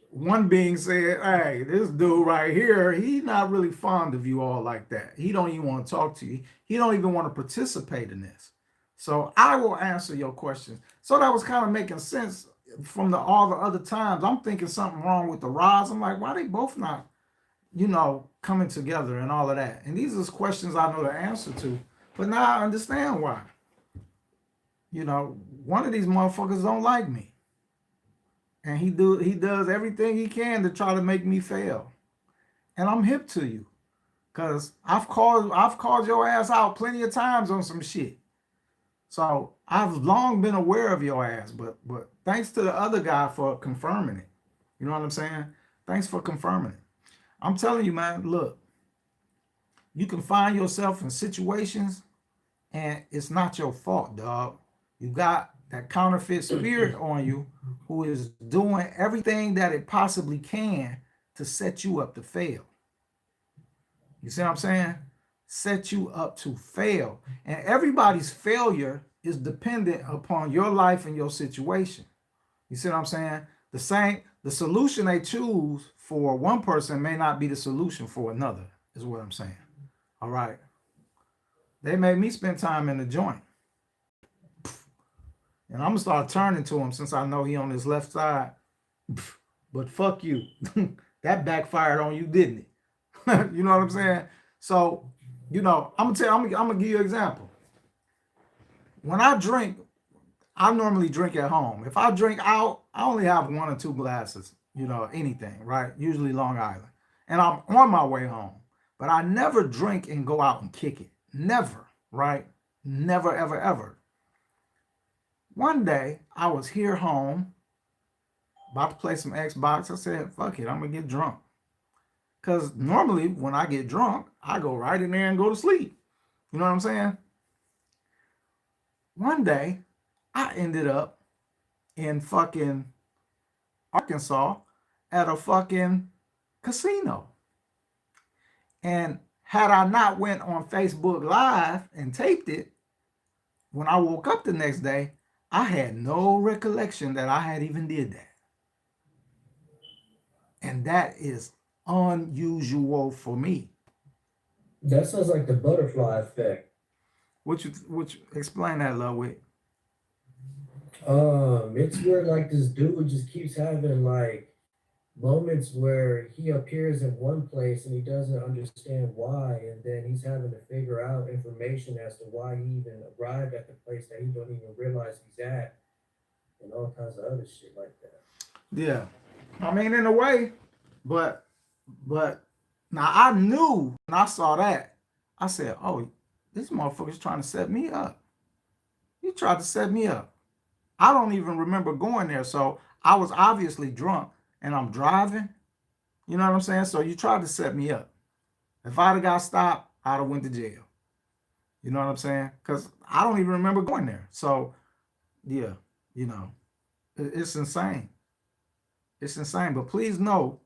one being said, hey, this dude right here, he's not really fond of you all like that. He don't even want to talk to you. He don't even want to participate in this. So I will answer your questions. So that was kind of making sense from all the other times. I'm thinking something wrong with the rods. I'm like, why they both not, coming together and all of that? And these are questions I know the answer to, but now I understand why. One of these motherfuckers don't like me. And he does everything he can to try to make me fail. And I'm hip to you. Cause I've called your ass out plenty of times on some shit. So I've long been aware of your ass, but thanks to the other guy for confirming it. You know what I'm saying? Thanks for confirming it. I'm telling you, man, look, you can find yourself in situations and it's not your fault, dog. You got that counterfeit spirit on you who is doing everything that it possibly can to set you up to fail. You see what I'm saying? Set you up to fail. And everybody's failure is dependent upon your life and your situation. You see what I'm saying? The solution they choose for one person may not be the solution for another, is what I'm saying. All right. They made me spend time in the joint. And I'm going to start turning to him since I know he on his left side. But fuck you. That backfired on you, didn't it? You know what I'm saying? So, I'm gonna give you an example. When I drink, I normally drink at home. If I drink out, I only have 1 or 2 glasses, anything, right? Usually Long Island. And I'm on my way home. But I never drink and go out and kick it. Never, right? Never, ever, ever. One day, I was here home, about to play some Xbox. I said, fuck it, I'm going to get drunk. Because normally, when I get drunk, I go right in there and go to sleep. You know what I'm saying? One day, I ended up in fucking Arkansas at a fucking casino. And had I not went on Facebook Live and taped it, when I woke up the next day, I had no recollection that I had even did that. And that is unusual for me. That sounds like the butterfly effect. Which explain that, love, with? It's where like this dude just keeps having like moments where he appears in one place and he doesn't understand why, and then he's having to figure out information as to why he even arrived at the place that he don't even realize he's at, and all kinds of other shit like that. Yeah. I mean, in a way, but now I knew when I saw that, I said, oh, this motherfucker's trying to set me up. He tried to set me up. I don't even remember going there. So I was obviously drunk and I'm driving. You know what I'm saying? So you tried to set me up. If I'd have got stopped, I'd have went to jail. You know what I'm saying? Because I don't even remember going there. So yeah, you know, it's insane. It's insane. But please know,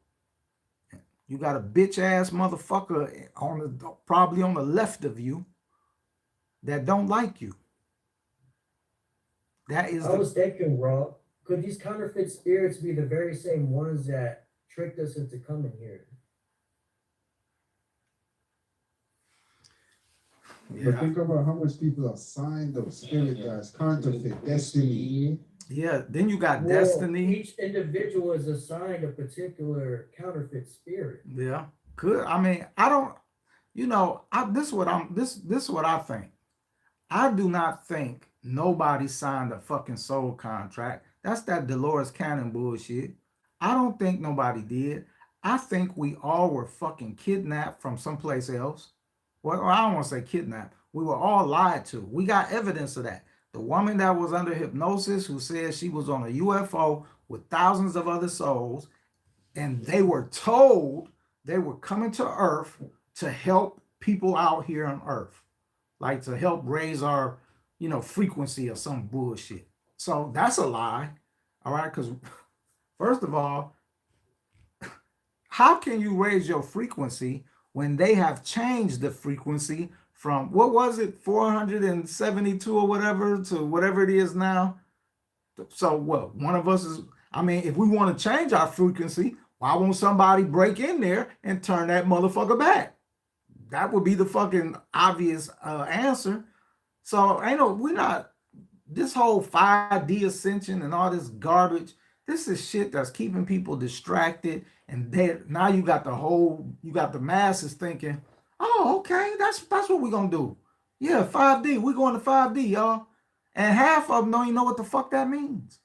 you got a bitch ass motherfucker on the probably on the left of you that don't like you. That is I was thinking, Raw, could these counterfeit spirits be the very same ones that tricked us into coming here? But think about how much people are signed up, spirit guys, counterfeit, destiny. Yeah, then you got Well, destiny. each individual is assigned a particular counterfeit spirit. Yeah, good. I mean, I don't. You know, this is what I'm. This is what I think. I do not think nobody signed a fucking soul contract. That's that Dolores Cannon bullshit. I don't think nobody did. I think we all were fucking kidnapped from someplace else. Well, I don't want to say kidnapped. We were all lied to. We got evidence of that. The woman that was under hypnosis who said she was on a UFO with thousands of other souls, and they were told they were coming to Earth to help people out here on Earth, like to help raise our, frequency or some bullshit. So that's a lie, all right? Because first of all, how can you raise your frequency when they have changed the frequency from, what was it, 472 or whatever to whatever it is now? So what? One of us is, I mean, if we want to change our frequency, why won't somebody break in there and turn that motherfucker back? That would be the fucking obvious answer. So we're not, this whole 5D ascension and all this garbage, this is shit that's keeping people distracted. And now you got the masses thinking, oh, okay, that's what we're gonna do. Yeah, 5D, we're going to 5D, y'all. And half of them don't even know what the fuck that means.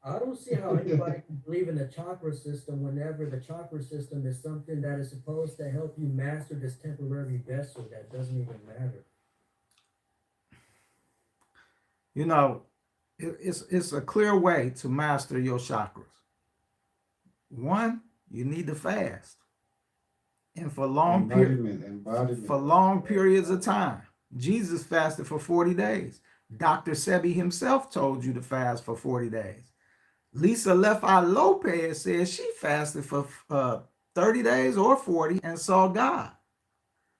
I don't see how anybody can believe in the chakra system whenever the chakra system is something that is supposed to help you master this temporary vessel that doesn't even matter. It's a clear way to master your chakras. One, you need to fast. And for long periods of time. Jesus fasted for 40 days. Dr. Sebi himself told you to fast for 40 days. Lisa Lefi Lopez says she fasted for 30 days or 40 and saw God.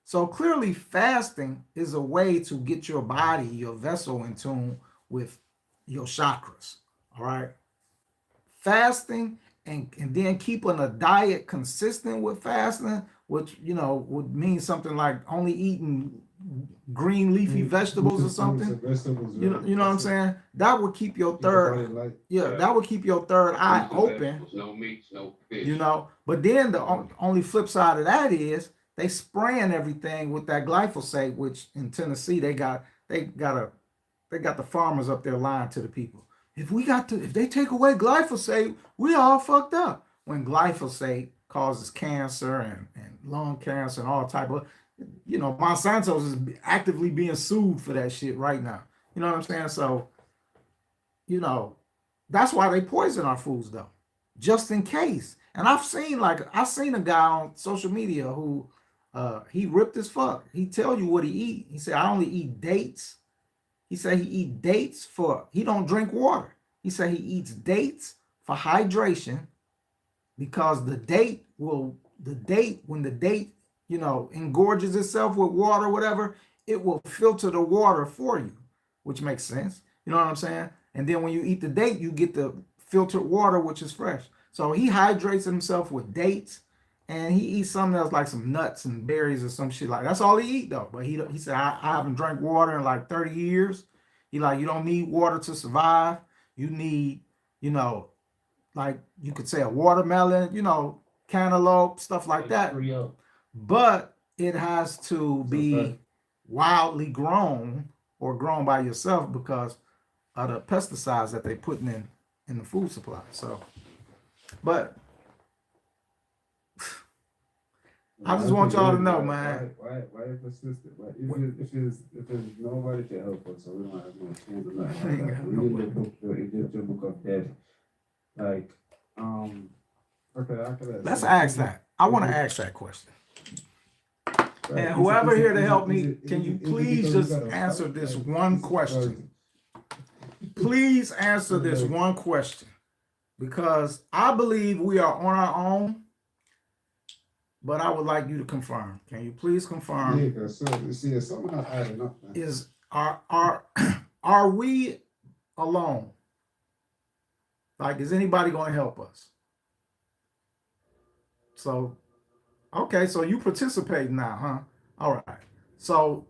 So clearly fasting is a way to get your body, your vessel in tune with your chakras. All right. Fasting and then keeping a diet consistent with fasting, which, would mean something like only eating green leafy vegetables or something. You know what I'm saying? That would keep your that would keep your third eye open. No meats, no fish. But then the only flip side of that is they spraying everything with that glyphosate, which in Tennessee they got the farmers up there lying to the people. If they take away glyphosate, we all fucked up. When glyphosate causes cancer and lung cancer and all type of, Monsanto is actively being sued for that shit right now. You know what I'm saying? So, that's why they poison our foods though, just in case. And I've seen a guy on social media who he ripped as fuck. He tell you what he eat. He said, I only eat dates. He said he eat dates he don't drink water. He said he eats dates for hydration because when the date, engorges itself with water or whatever, it will filter the water for you, which makes sense. You know what I'm saying? And then when you eat the date, you get the filtered water, which is fresh. So he hydrates himself with dates, and he eats something else like some nuts and berries or some shit like that. That's all he eat though. But he said, I haven't drank water in like 30 years. He like, you don't need water to survive. You need, you know, like you could say a watermelon, you know, cantaloupe, stuff like that. Free up. But it has to So be that- wildly grown or grown by yourself because of the pesticides that they putting in the food supply. So, but I just want y'all to know, man. Why persistent? If there's nobody to help us, so we don't have no tools or nothing like that. We need the Egyptian book of death. Like, okay, I could Let's ask that. I want to ask that question. And whoever here to help me, can you please just answer this one question? Please answer this one question. Because I believe we are on our own, but I would like you to confirm. Can you please confirm? Yeah, because so you see, it's something not adding up, man. Is are we alone? Like, is anybody going to help us? So, okay, so you participate now, huh? All right. So,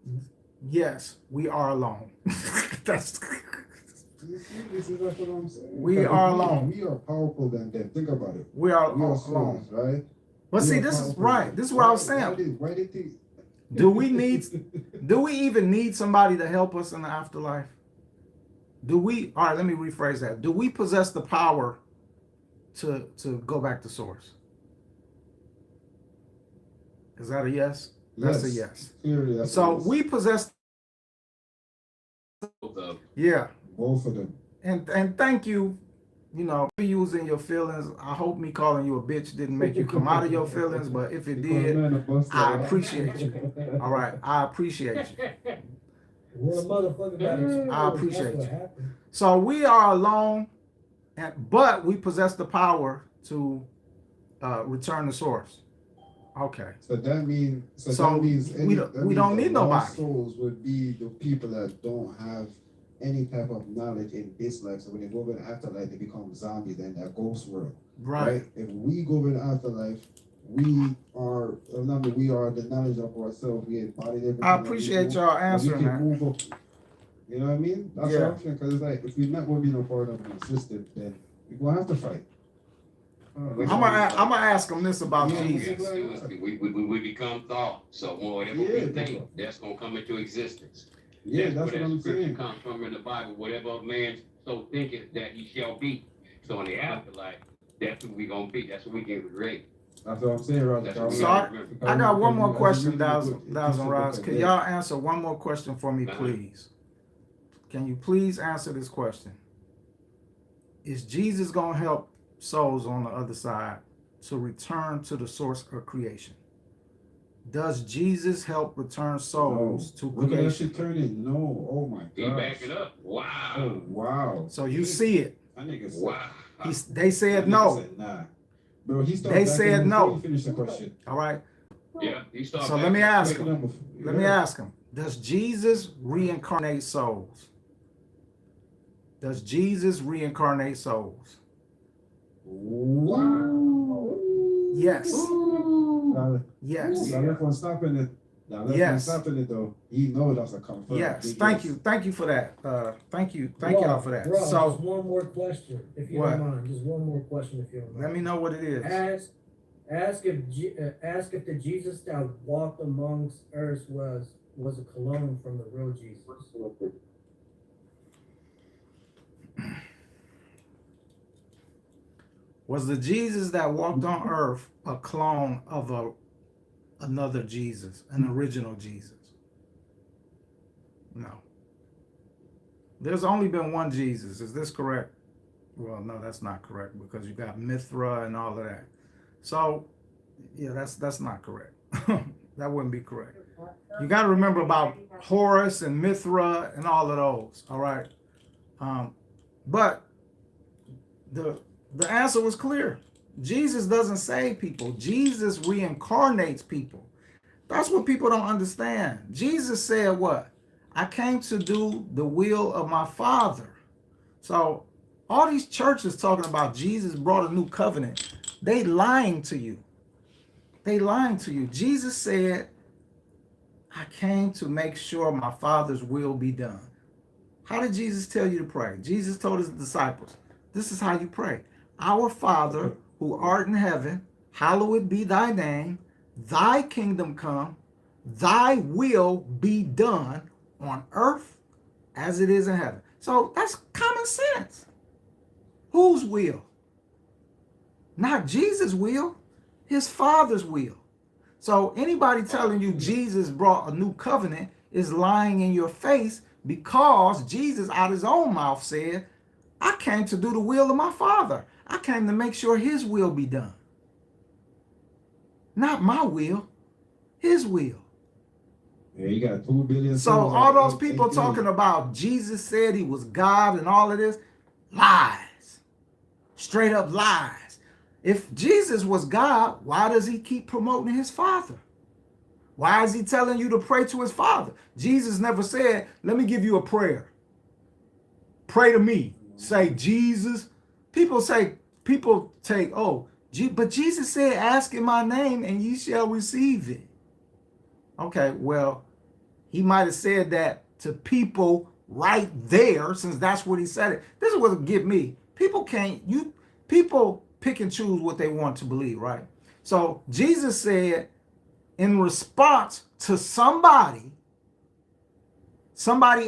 yes, we are alone. That's This is what I'm saying. We Because are alone. We are powerful than them. Think about it. we are We are alone. souls, right? But We see, are this is powerful. right. This is what I was saying. Why did they? Do we even need somebody to help us in the afterlife? Do we? All right, let me rephrase that. Do we possess the power to go back to source? Is that a yes? That's a yes. Clearly, that's So a yes. we possess. Yeah, Both of them. and thank you. You know, for using your feelings. I hope me calling you a bitch didn't make you come out of your feelings, but if it did, I appreciate you. All right, I appreciate you. Well, motherfucker got exposed. I appreciate That's what you. happened. So we are alone, but we possess the power to return the source. Okay. So that means. So we don't need nobody. Souls would be the people that don't have any type of knowledge in this life. So when they go over the afterlife, they become zombies in that ghost world. Right. If we go over the afterlife, we are the knowledge of ourselves. We embody everything. I appreciate y'all answering we can that. move up. You know what I mean? That's Yeah. what I'm saying. Because it's like if we're not going to be no part of the system, then we're going to have to fight. I'm gonna ask them this about Yeah, Jesus. We become thought. So whatever Yeah, we think, that's gonna come into existence. Yeah, that's where what that I'm scripture saying. comes from in the Bible. Whatever a man so thinketh that he shall be. So in the afterlife, that's who we gonna be. That's what we can create. That's what I'm saying, Roger. That's what we So gotta remember. I got one more question, Thousand Rods. Can y'all answer one more question for me, Uh-huh. please? Can you please answer this question? Is Jesus gonna help souls on the other side to return to the source of creation? Does Jesus help return souls to Look at that creation? shit turning. No. Oh my god. He back it up. Oh Wow. wow. So you see it. That nigga said. Wow. They said that nigga no. said nah. Bro, he started They backing said up no. before you finish the question. All right. Yeah. He started So back let me up. ask Backing him. up before- Let me yeah. ask him. Does Jesus reincarnate souls? Does Jesus reincarnate souls? Wow. Yes. Now, Yes. now let's one stopping it. Now let's Yes. one stopping it though. He knows that's a confirm. Yes. Big Thank yes. you. Thank you for that. Thank you Bro, y'all for that. bro, just So one more question, if you What? don't mind. Just one more question, if you don't mind. let me know what it is. Ask if the Jesus that walked amongst earth was a clone from the real Jesus. Was the Jesus that walked on earth a clone of another Jesus, an original Jesus? No. There's only been one Jesus. Is this correct? Well, no, that's not correct because you got Mithra and all of that. So, yeah, that's not correct. That wouldn't be correct. You got to remember about Horus and Mithra and all of those. All right. But the answer was clear. Jesus doesn't save people. Jesus reincarnates people. That's what people don't understand. Jesus said what? I came to do the will of my Father. So all these churches talking about Jesus brought a new covenant, they lying to you. They lying to you. Jesus said, I came to make sure my Father's will be done. How did Jesus tell you to pray? Jesus told his disciples, this is how you pray. Our Father who art in heaven, hallowed be thy name. Thy kingdom come. Thy will be done on earth as it is in heaven. So that's common sense. Whose will? Not Jesus' will, his Father's will. So anybody telling you Jesus brought a new covenant is lying in your face, because Jesus out his own mouth said, I came to do the will of my Father. I came to make sure his will be done. Not my will, his will. Yeah, you got 2 billion. So all those people talking about Jesus said he was God and all of this, lies. Straight up lies. If Jesus was God, why does he keep promoting his Father? Why is he telling you to pray to his Father? Jesus never said, let me give you a prayer. Pray to me. Say, Jesus. People take, but Jesus said, ask in my name and ye shall receive it. Okay, well, he might have said that to people right there, since that's what he said it. This is what get me. People pick and choose what they want to believe, right? So Jesus said, in response to somebody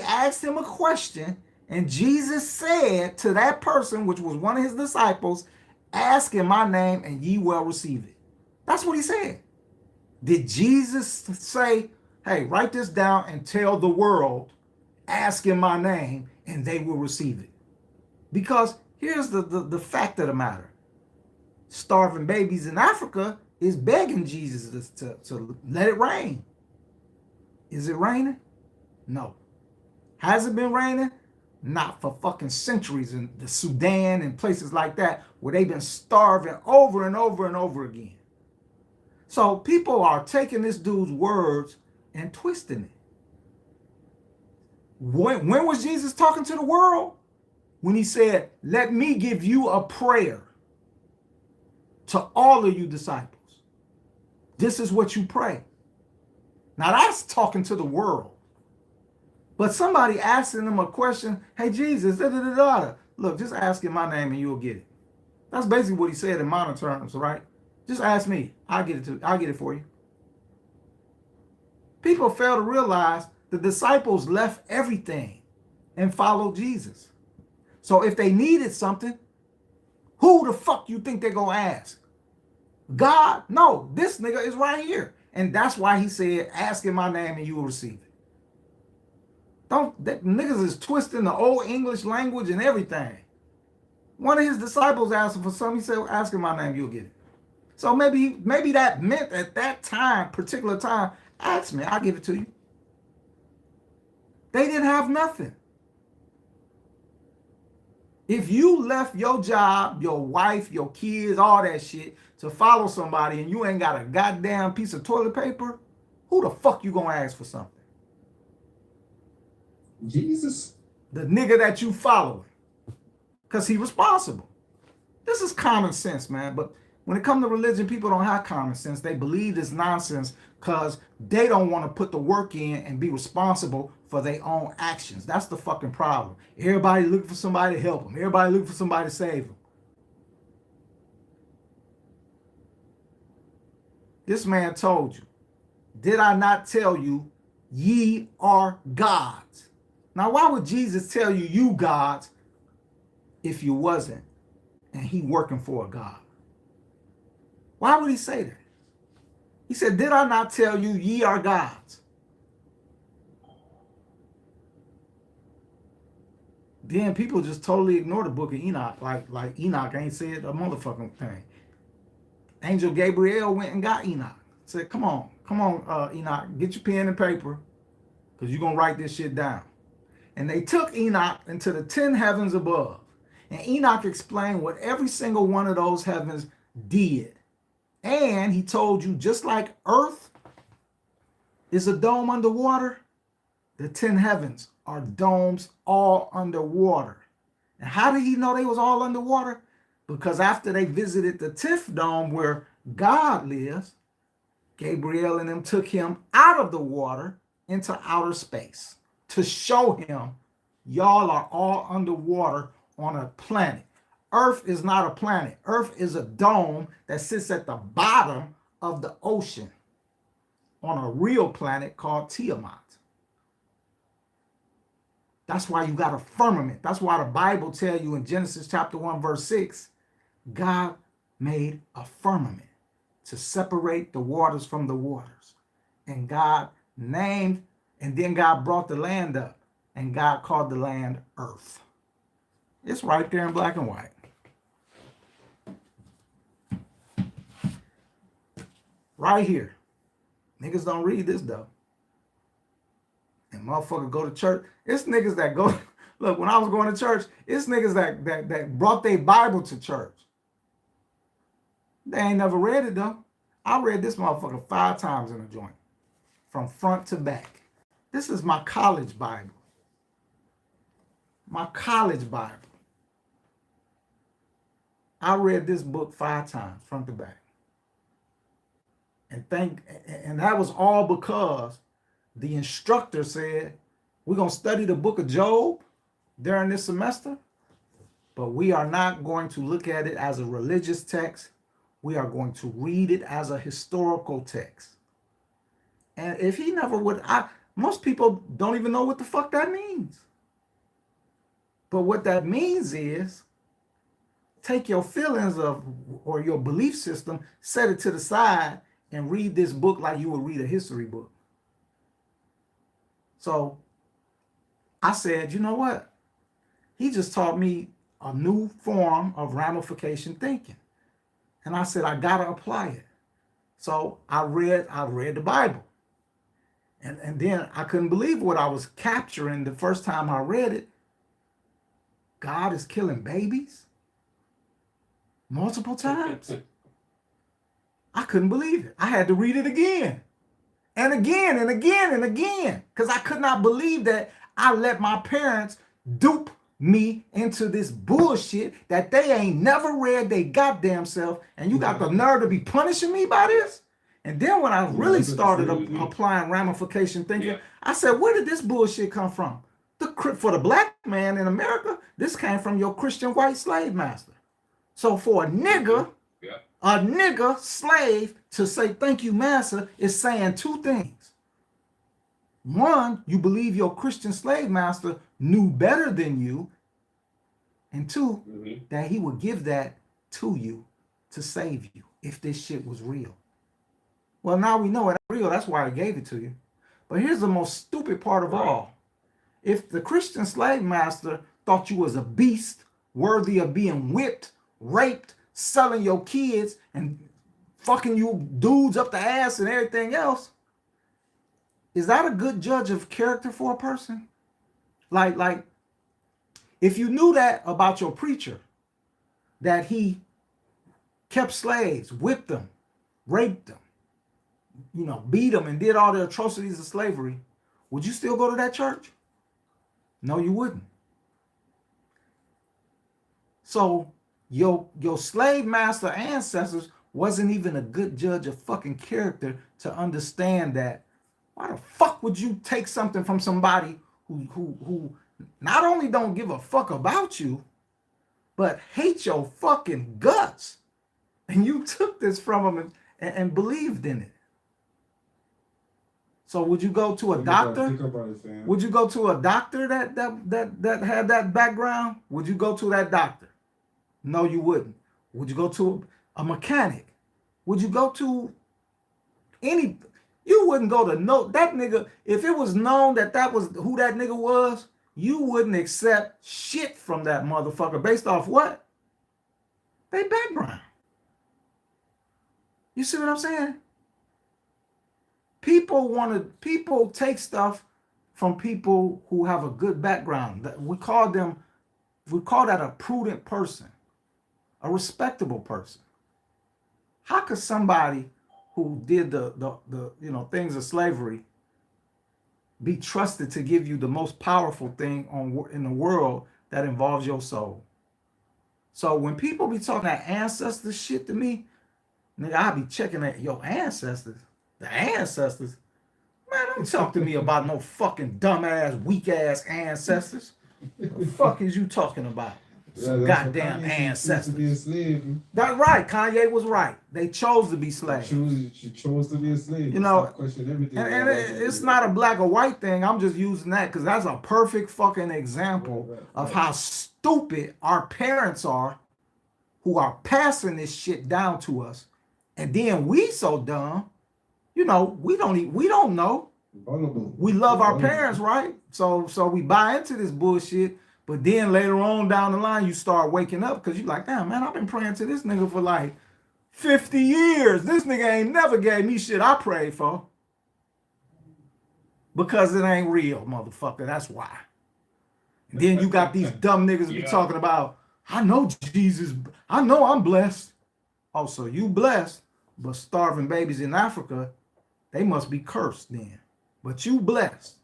asked him a question, and Jesus said to that person, which was one of his disciples, ask in my name and ye will receive it. That's what he said. Did Jesus say, hey, write this down and tell the world, ask in my name and they will receive it? Because here's the fact of the matter. Starving babies in Africa is begging Jesus to let it rain. Is it raining? No. Has it been raining? Not for fucking centuries in the Sudan and places like that where they've been starving over and over and over again. So people are taking this dude's words and twisting it. When was Jesus talking to the world? When he said, let me give you a prayer to all of you disciples. This is what you pray. Now that's talking to the world. But somebody asking them a question, hey, Jesus, look, just ask in my name and you'll get it. That's basically what he said in modern terms, right? Just ask me. I'll get it for you. People fail to realize the disciples left everything and followed Jesus. So if they needed something, who the fuck you think they're going to ask? God? No, this nigga is right here. And that's why he said, ask in my name and you will receive it. Niggas is twisting the old English language and everything. One of his disciples asked him for something. He said, ask in my name, you'll get it. So maybe that meant at that time, particular time, ask me, I'll give it to you. They didn't have nothing. If you left your job, your wife, your kids, all that shit to follow somebody and you ain't got a goddamn piece of toilet paper, who the fuck you gonna ask for something? Jesus. The nigga that you following. Because he responsible. This is common sense, man. But when it comes to religion, people don't have common sense. They believe this nonsense because they don't want to put the work in and be responsible for their own actions. That's the fucking problem. Everybody looking for somebody to help them. Everybody looking for somebody to save them. This man told you, did I not tell you, ye are gods? Now, why would Jesus tell you, you gods, if you wasn't, and he working for a God? Why would he say that? He said, did I not tell you, ye are gods? Then people just totally ignore the book of Enoch, like Enoch ain't said a motherfucking thing. Angel Gabriel went and got Enoch. Said, come on, Enoch, get your pen and paper, because you're going to write this shit down. And they took Enoch into the 10 heavens above. And Enoch explained what every single one of those heavens did. And he told you, just like Earth is a dome underwater, the 10 heavens are domes all underwater. And how did he know they was all underwater? Because after they visited the 10th dome where God lives, Gabriel and them took him out of the water into outer space to show him Y'all are all underwater on a planet. Earth is not a planet. Earth is a dome that sits at the bottom of the ocean on a real planet called Tiamat. That's why you got a firmament. That's why the Bible tells you in Genesis chapter 1, verse 6, God made a firmament to separate the waters from the waters. And God named, and then God brought the land up, and God called the land earth. It's right there in black and white. Right here. Niggas don't read this though. And motherfuckers go to church. It's niggas that go, look, when I was going to church, it's niggas that brought their Bible to church. They ain't never read it though. I read this motherfucker 5 times in a joint, from front to back. This is my college Bible. My college Bible. I read this book 5 times, front to back. And that was all because the instructor said, we're going to study the book of Job during this semester, but we are not going to look at it as a religious text. We are going to read it as a historical text. And if he never would, most people don't even know what the fuck that means. But what that means is take your feelings of or your belief system, set it to the side, and read this book like you would read a history book. So I said, you know what? He just taught me a new form of ramification thinking. And I said, I gotta apply it. So I read the Bible. And then I couldn't believe what I was capturing the first time I read it. God is killing babies multiple times. I couldn't believe it. I had to read it again and again and again and again, because I could not believe that I let my parents dupe me into this bullshit that they ain't never read they goddamn self, and you got the nerve to be punishing me by this? And then when I really started applying ramification thinking, I said, where did this bullshit come from? For the black man in America, this came from your Christian white slave master. So for a nigga slave to say thank you, master, is saying 2 things. One, you believe your Christian slave master knew better than you. And 2, that he would give that to you to save you if this shit was real. Well, now we know it's real. That's why I gave it to you. But here's the most stupid part of all. If the Christian slave master thought you was a beast worthy of being whipped, raped, selling your kids, and fucking you dudes up the ass and everything else, is that a good judge of character for a person? Like, if you knew that about your preacher, that he kept slaves, whipped them, raped them, beat them, and did all the atrocities of slavery, would you still go to that church? No, you wouldn't. So your slave master ancestors wasn't even a good judge of fucking character to understand that. Why the fuck would you take something from somebody who not only don't give a fuck about you, but hate your fucking guts? And you took this from them and believed in it. So would you go to a doctor? Would you go to a doctor that had that background? Would you go to that doctor? No, you wouldn't. Would you go to a mechanic? Would you go to any? You wouldn't go to that nigga. If it was known that was who that nigga was, you wouldn't accept shit from that motherfucker based off what? Their background. You see what I'm saying? People take stuff from people who have a good background. We call that a prudent person, a respectable person. How could somebody who did the things of slavery be trusted to give you the most powerful thing in the world that involves your soul? So when people be talking that ancestor shit to me, nigga, I be checking at your ancestors. The ancestors? Man, don't talk to me about no fucking dumbass, weak ass ancestors. The fuck is you talking about? Some that's what goddamn Kanye said, ancestors. to be a slave. That's right. Kanye was right. They chose to be slaves. She chose to be a slave. You know, Stop questioning everything. And it's not a black or white thing. I'm just using that because that's a perfect fucking example of how stupid our parents are, who are passing this shit down to us, and then we so dumb, you know, we don't know. Vulnerable. We love our Vulnerable. parents, right? So we buy into this bullshit, but then later on down the line, you start waking up because you're like, damn, man, I've been praying to this nigga for like 50 years. This nigga ain't never gave me shit I prayed for. Because it ain't real, motherfucker. That's why. And then you got these dumb niggas be talking about, I know Jesus, I know I'm blessed. Oh, so you blessed, but starving babies in Africa, they must be cursed then. But you blessed.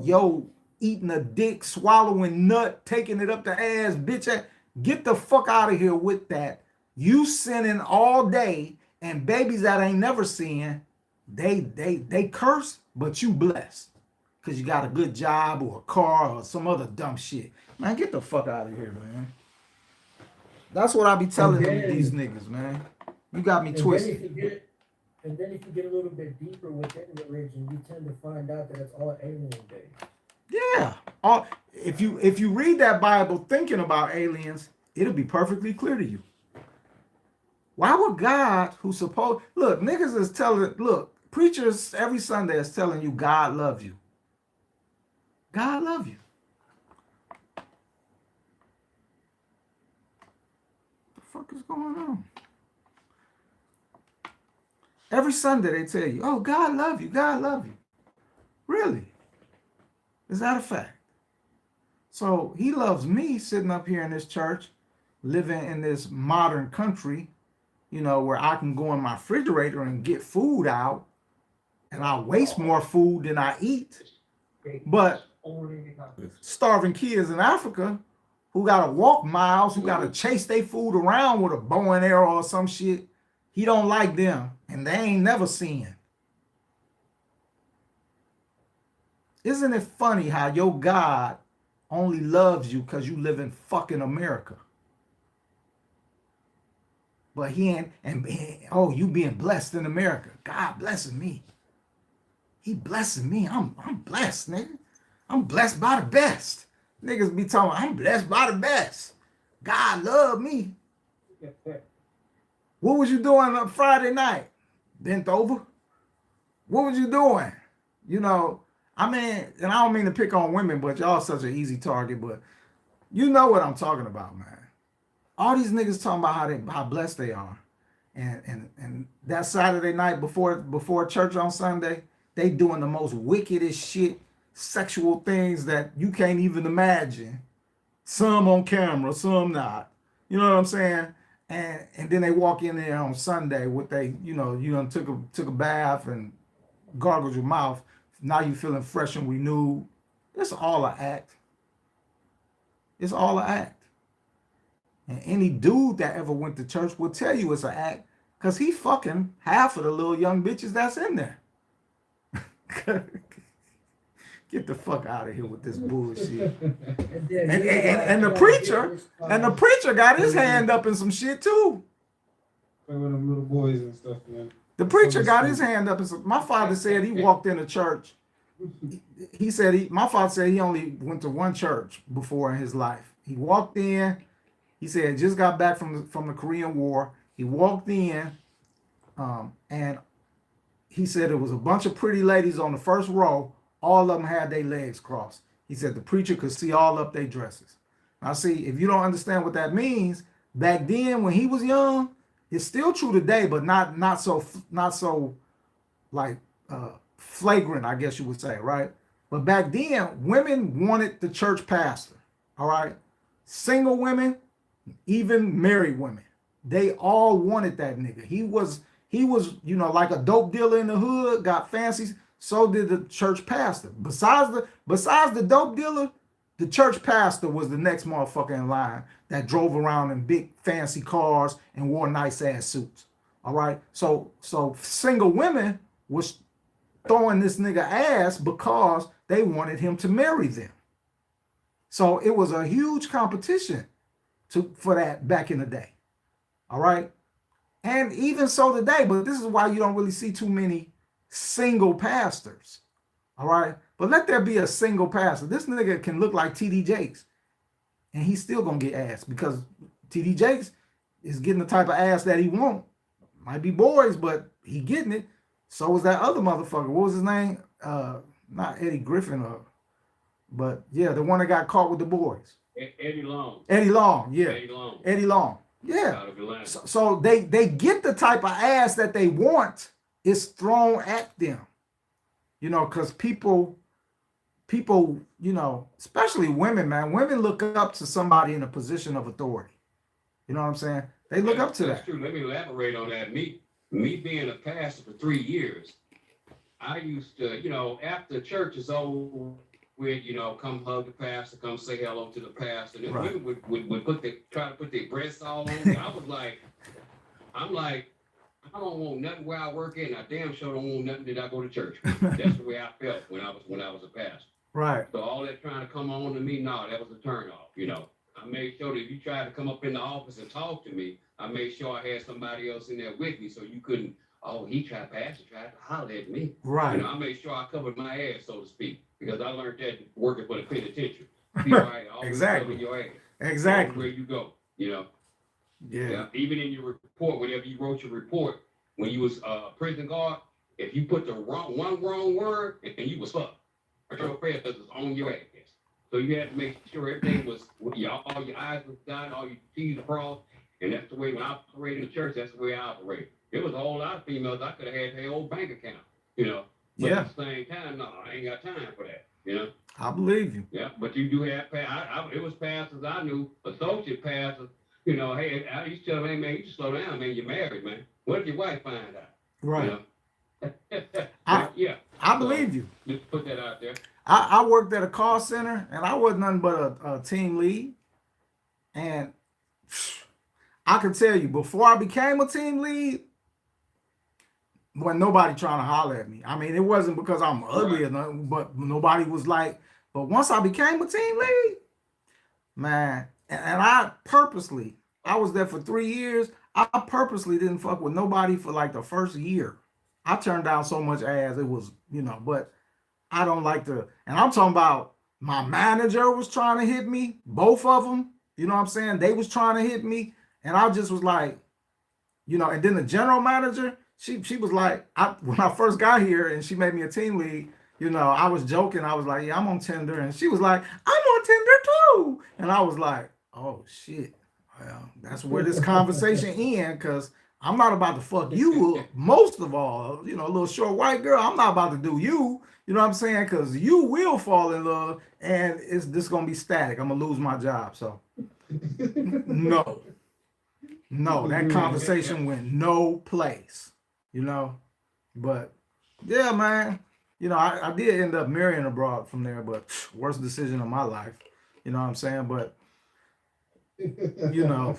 Yo, eating a dick, swallowing nut, taking it up the ass, bitch. Get the fuck out of here with that. You sinning all day, and babies that ain't never sinned, they curse, but you blessed. Because you got a good job or a car or some other dumb shit. Man, get the fuck out of here, man. That's what I be telling these niggas, man. You got me twisted. And then if you get a little bit deeper within religion, you tend to find out that it's all alien based. Yeah. If you read that Bible thinking about aliens, it'll be perfectly clear to you. Why would God, who supposed look, niggas is telling, look, preachers every Sunday is telling you God loves you. God love you. What the fuck is going on? Every Sunday they tell you, oh, God love you, God love you. Really? Is that a fact? So he loves me sitting up here in this church, living in this modern country, you know, where I can go in my refrigerator and get food out, and I waste more food than I eat. But starving kids in Africa who gotta walk miles, who gotta chase their food around with a bow and arrow or some shit, he don't like them, and they ain't never seen. Isn't it funny how your God only loves you because you live in fucking America? But he ain't, and oh, you being blessed in America. God blessing me. He blessing me. I'm blessed, nigga. I'm blessed by the best. Niggas be talking, I'm blessed by the best. God love me. What was you doing on Friday night? Bent over? What was you doing? You know, I mean, and I don't mean to pick on women, but y'all such an easy target, but you know what I'm talking about, man. All these niggas talking about how blessed they are. And that Saturday night before church on Sunday, they doing the most wickedest shit, sexual things that you can't even imagine. Some on camera, some not. You know what I'm saying? And then they walk in there on Sunday with you done took a bath and gargled your mouth. Now you feeling fresh and renewed. It's all an act. It's all an act. And any dude that ever went to church will tell you it's an act because he fucking half of the little young bitches that's in there. Get the fuck out of here with this bullshit. And the preacher got his hand up in some shit too. Play with them little boys and stuff, man. The preacher got his hand up in some. My father said he walked into church. My father said he only went to one church before in his life. He walked in. He said just got back from the Korean War. He walked in, and he said there was a bunch of pretty ladies on the first row. All of them had their legs crossed. He said the preacher could see all up their dresses. Now, see, if you don't understand what that means, back then when he was young, it's still true today, but not so like flagrant, I guess you would say, right? But back then, women wanted the church pastor. All right, single women, even married women, they all wanted that nigga. He was, like a dope dealer in the hood, got fancy. So did the church pastor. Besides the dope dealer, the church pastor was the next motherfucker in line that drove around in big fancy cars and wore nice ass suits. All right. So single women was throwing this nigga ass because they wanted him to marry them. So it was a huge competition for that back in the day. All right. And even so today, but this is why you don't really see too many single pastors. All right. But let there be a single pastor. This nigga can look like TD Jakes and he's still gonna get ass because TD Jakes is getting the type of ass that he want. Might be boys, but he getting it. So was that other motherfucker. What was his name? Not Eddie Griffin, but yeah, the one that got caught with the boys. Eddie Long. Eddie Long, yeah. Eddie Long. Eddie Long. Yeah. Out of Atlanta. So they get the type of ass that they want is thrown at them. You know, because people, you know, especially women, man. Women look up to somebody in a position of authority. You know what I'm saying? They look up to That's that. true. Let me elaborate on that. Me being a pastor for 3 years, I used to, you know, after church is over with, you know, come hug the pastor, come say hello to the pastor. And Right. women would try to put their breasts all on me. I'm like, I don't want nothing where I work in. I damn sure don't want nothing that I go to church. That's the way I felt when I was a pastor. Right. So all that trying to come on to me, no, that was a turn off, you know. I made sure that if you tried to come up in the office and talk to me, I made sure I had somebody else in there with me so you couldn't, oh, he tried to holler at me. Right. You know, I made sure I covered my ass, so to speak, because I learned that working for the penitentiary. Always Exactly. cover your ass. Exactly. Where you go, you know. Yeah. Even in your report, whenever you wrote your report, when you was prison guard, if you put the one wrong word, and you was fucked. Your affairs was on your ass. So you had to make sure everything was, all your I's was dotted, all your T's crossed, and that's the way when I operated in the church, that's the way I operated. There was a whole lot of females I could have had their old bank account, you know. But Yeah. at the same time, no, I ain't got time for that, you know. I believe you. Yeah, but you do have, it was pastors I knew, associate pastors, you know, hey, I used to tell them, hey, man, you just slow down, man, you're married, man. What if your wife find out? Right. You know? I So, believe you. just put that out there. I worked at a call center and I wasn't nothing but a team lead. And I can tell you, before I became a team lead, wasn't nobody trying to holler at me. I mean, it wasn't because I'm ugly or nothing, but nobody was like, but once I became a team lead, man, and I was there for 3 years. I purposely didn't fuck with nobody for like the first year. I turned down so much ass, it was, you know, but I don't like to, and I'm talking about my manager was trying to hit me, both of them, you know what I'm saying? They was trying to hit me, and I just was like, you know, and then the general manager, she was like, when I first got here and she made me a team lead, you know, I was joking. I was like, yeah, I'm on Tinder. And she was like, I'm on Tinder too. And I was like, oh shit. Well, that's where this conversation ends, because I'm not about to fuck you up. Most of all, you know, a little short white girl, I'm not about to do you. You know what I'm saying? Because you will fall in love and this going to be static. I'm going to lose my job. So, no, that conversation went no place, you know. But, yeah, man, you know, I did end up marrying abroad from there, but worst decision of my life. You know what I'm saying? But, you know,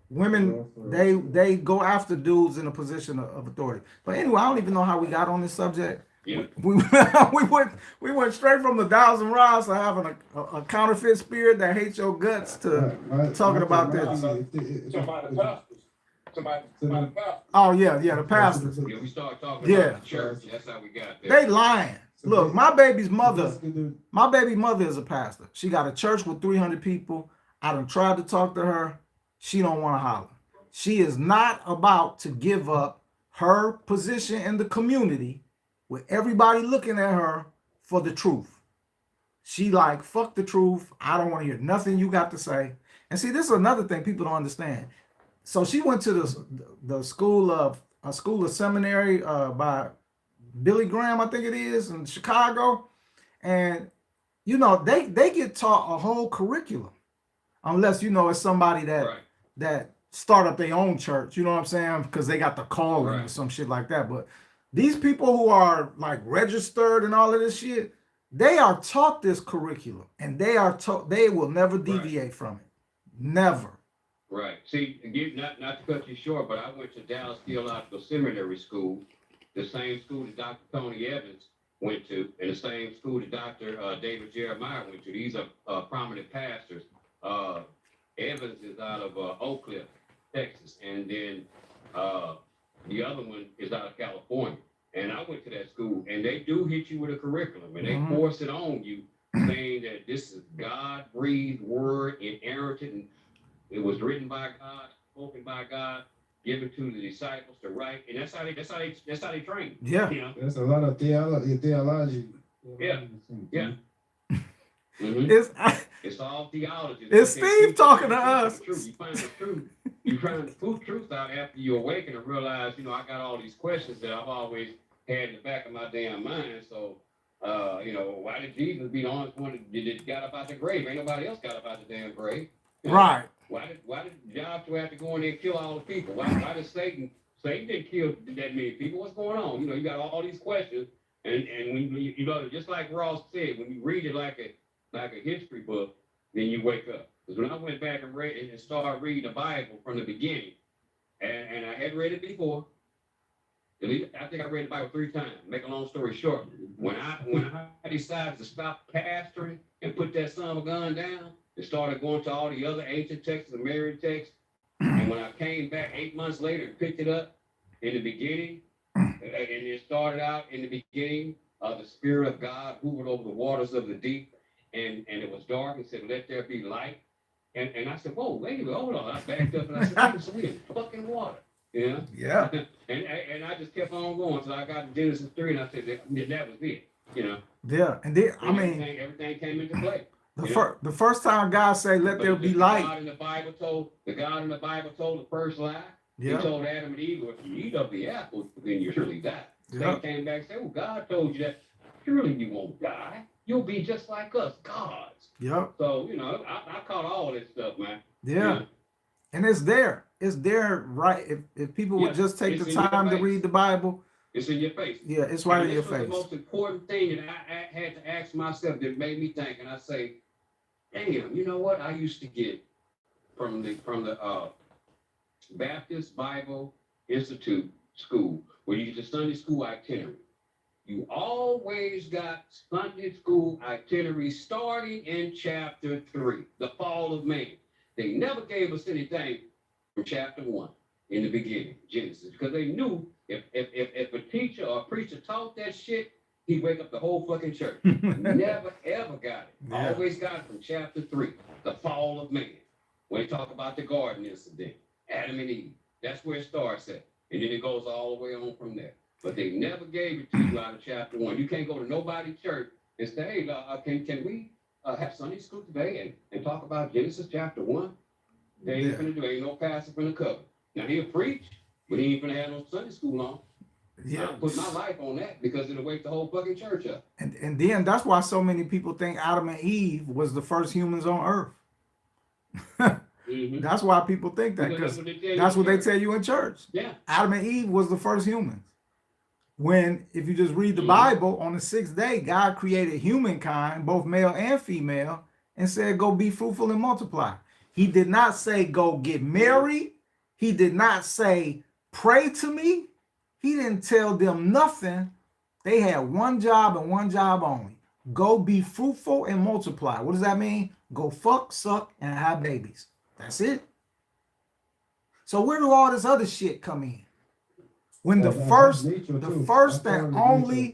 women, they go after dudes in a position of authority. But anyway, I don't even know how we got on this subject. Yeah. We went straight from the 1,000 rods to having a counterfeit spirit that hates your guts to talking about this. Somebody pastors. Oh yeah, the pastors. Yeah, we started talking Yeah. about the church. That's how we got there. They lying. Look, my baby mother is a pastor. She got a church with 300 people. I done tried to talk to her. She don't want to holler. She is not about to give up her position in the community with everybody looking at her for the truth. She like, fuck the truth. I don't want to hear nothing you got to say. And see, this is another thing people don't understand. So she went to the school of seminary by Billy Graham, I think it is, in Chicago. And, you know, they get taught a whole curriculum. Unless, you know, it's somebody that start up their own church, you know what I'm saying? Because they got the calling or some shit like that. But these people who are like registered and all of this shit, they are taught this curriculum and they will never deviate from it. Never. Right. See, again, not to cut you short, but I went to Dallas Theological Seminary School, the same school that Dr. Tony Evans went to, and the same school that Dr. David Jeremiah went to. These are prominent pastors. Evans is out of Oak Cliff, Texas, and then the other one is out of California. And I went to that school, and they do hit you with a curriculum, and they force it on you, saying that this is God-breathed word, inerrant, and it was written by God, spoken by God, given to the disciples to write, and that's how they train. Yeah. You know? There's a lot of theology. Yeah. Yeah. Mhm. It's all theology. It's They Steve teach talking you to the us. truth. You find the truth. You find the truth out after you awaken and realize, I got all these questions that I've always had in the back of my damn mind. So, why did Jesus be the only one that got up out the grave? Ain't nobody else got up out the damn grave. Right. Why did Joshua have to go in there and kill all the people? Why did Satan didn't kill that many people? What's going on? You got all these questions, and when you just like Ross said, when you read it like a history book, then you wake up. Because when I went back and read and started reading the Bible from the beginning, and I had read it before, I think I read the Bible 3 times. Make a long story short, when I decided to stop pastoring and put that son of a gun down, and started going to all the other ancient texts, the Marian texts, and when I came back 8 months later and picked it up in the beginning, and it started out in the beginning, the Spirit of God hovered over the waters of the deep, and it was dark, and said, "Let there be light." And I said, "Whoa, wait a minute, hold on." I backed up and I said, "So we in fucking water." Yeah. And I just kept on going until I got to Genesis 3, and I said that was it. Yeah. And then everything came into play. The first time God said, "Let there be light." The God in the Bible told the first lie. Yeah. He told Adam and Eve, "If you eat of the apple, then you surely die." Yeah. They came back and said, "Oh, God told you that. Surely you won't die. You'll be just like us, gods." Yep. So I caught all this stuff, man. Yeah. And it's there. It's there, right? If people would just take the time to read the Bible. It's in your face. Yeah, it's right in your face. The most important thing that I had to ask myself that made me think, and I say, damn, you know what? I used to get from the Baptist Bible Institute school, where you get the Sunday school itinerary. You always got Sunday school itinerary starting in chapter 3, the fall of man. They never gave us anything from chapter 1 in the beginning, Genesis, because they knew if a teacher or a preacher taught that shit, he'd wake up the whole fucking church. Never ever got it. Yeah. Always got it from chapter 3, the fall of man. When they talk about the garden incident, Adam and Eve, that's where it starts at. And then it goes all the way on from there. But they never gave it to you out of chapter 1. You can't go to nobody's church and say, "Hey, can we have Sunday school today and talk about Genesis chapter 1? They ain't gonna do. Ain't no pastor gonna cover. Now he'll preach, but he ain't gonna have no Sunday school on. Yeah. I put my life on that because it'll wake the whole fucking church up. And then that's why so many people think Adam and Eve was the first humans on earth. Mm-hmm. That's why people think that, because that's what they tell you in church. Yeah. Adam and Eve was the first humans. When, if you just read the Bible, on the 6th day, God created humankind, both male and female, and said, "Go be fruitful and multiply." He did not say, "Go get married." He did not say, "Pray to me." He didn't tell them nothing. They had one job and one job only. Go be fruitful and multiply. What does that mean? Go fuck, suck, and have babies. That's it. So where do all this other shit come in? When the first and only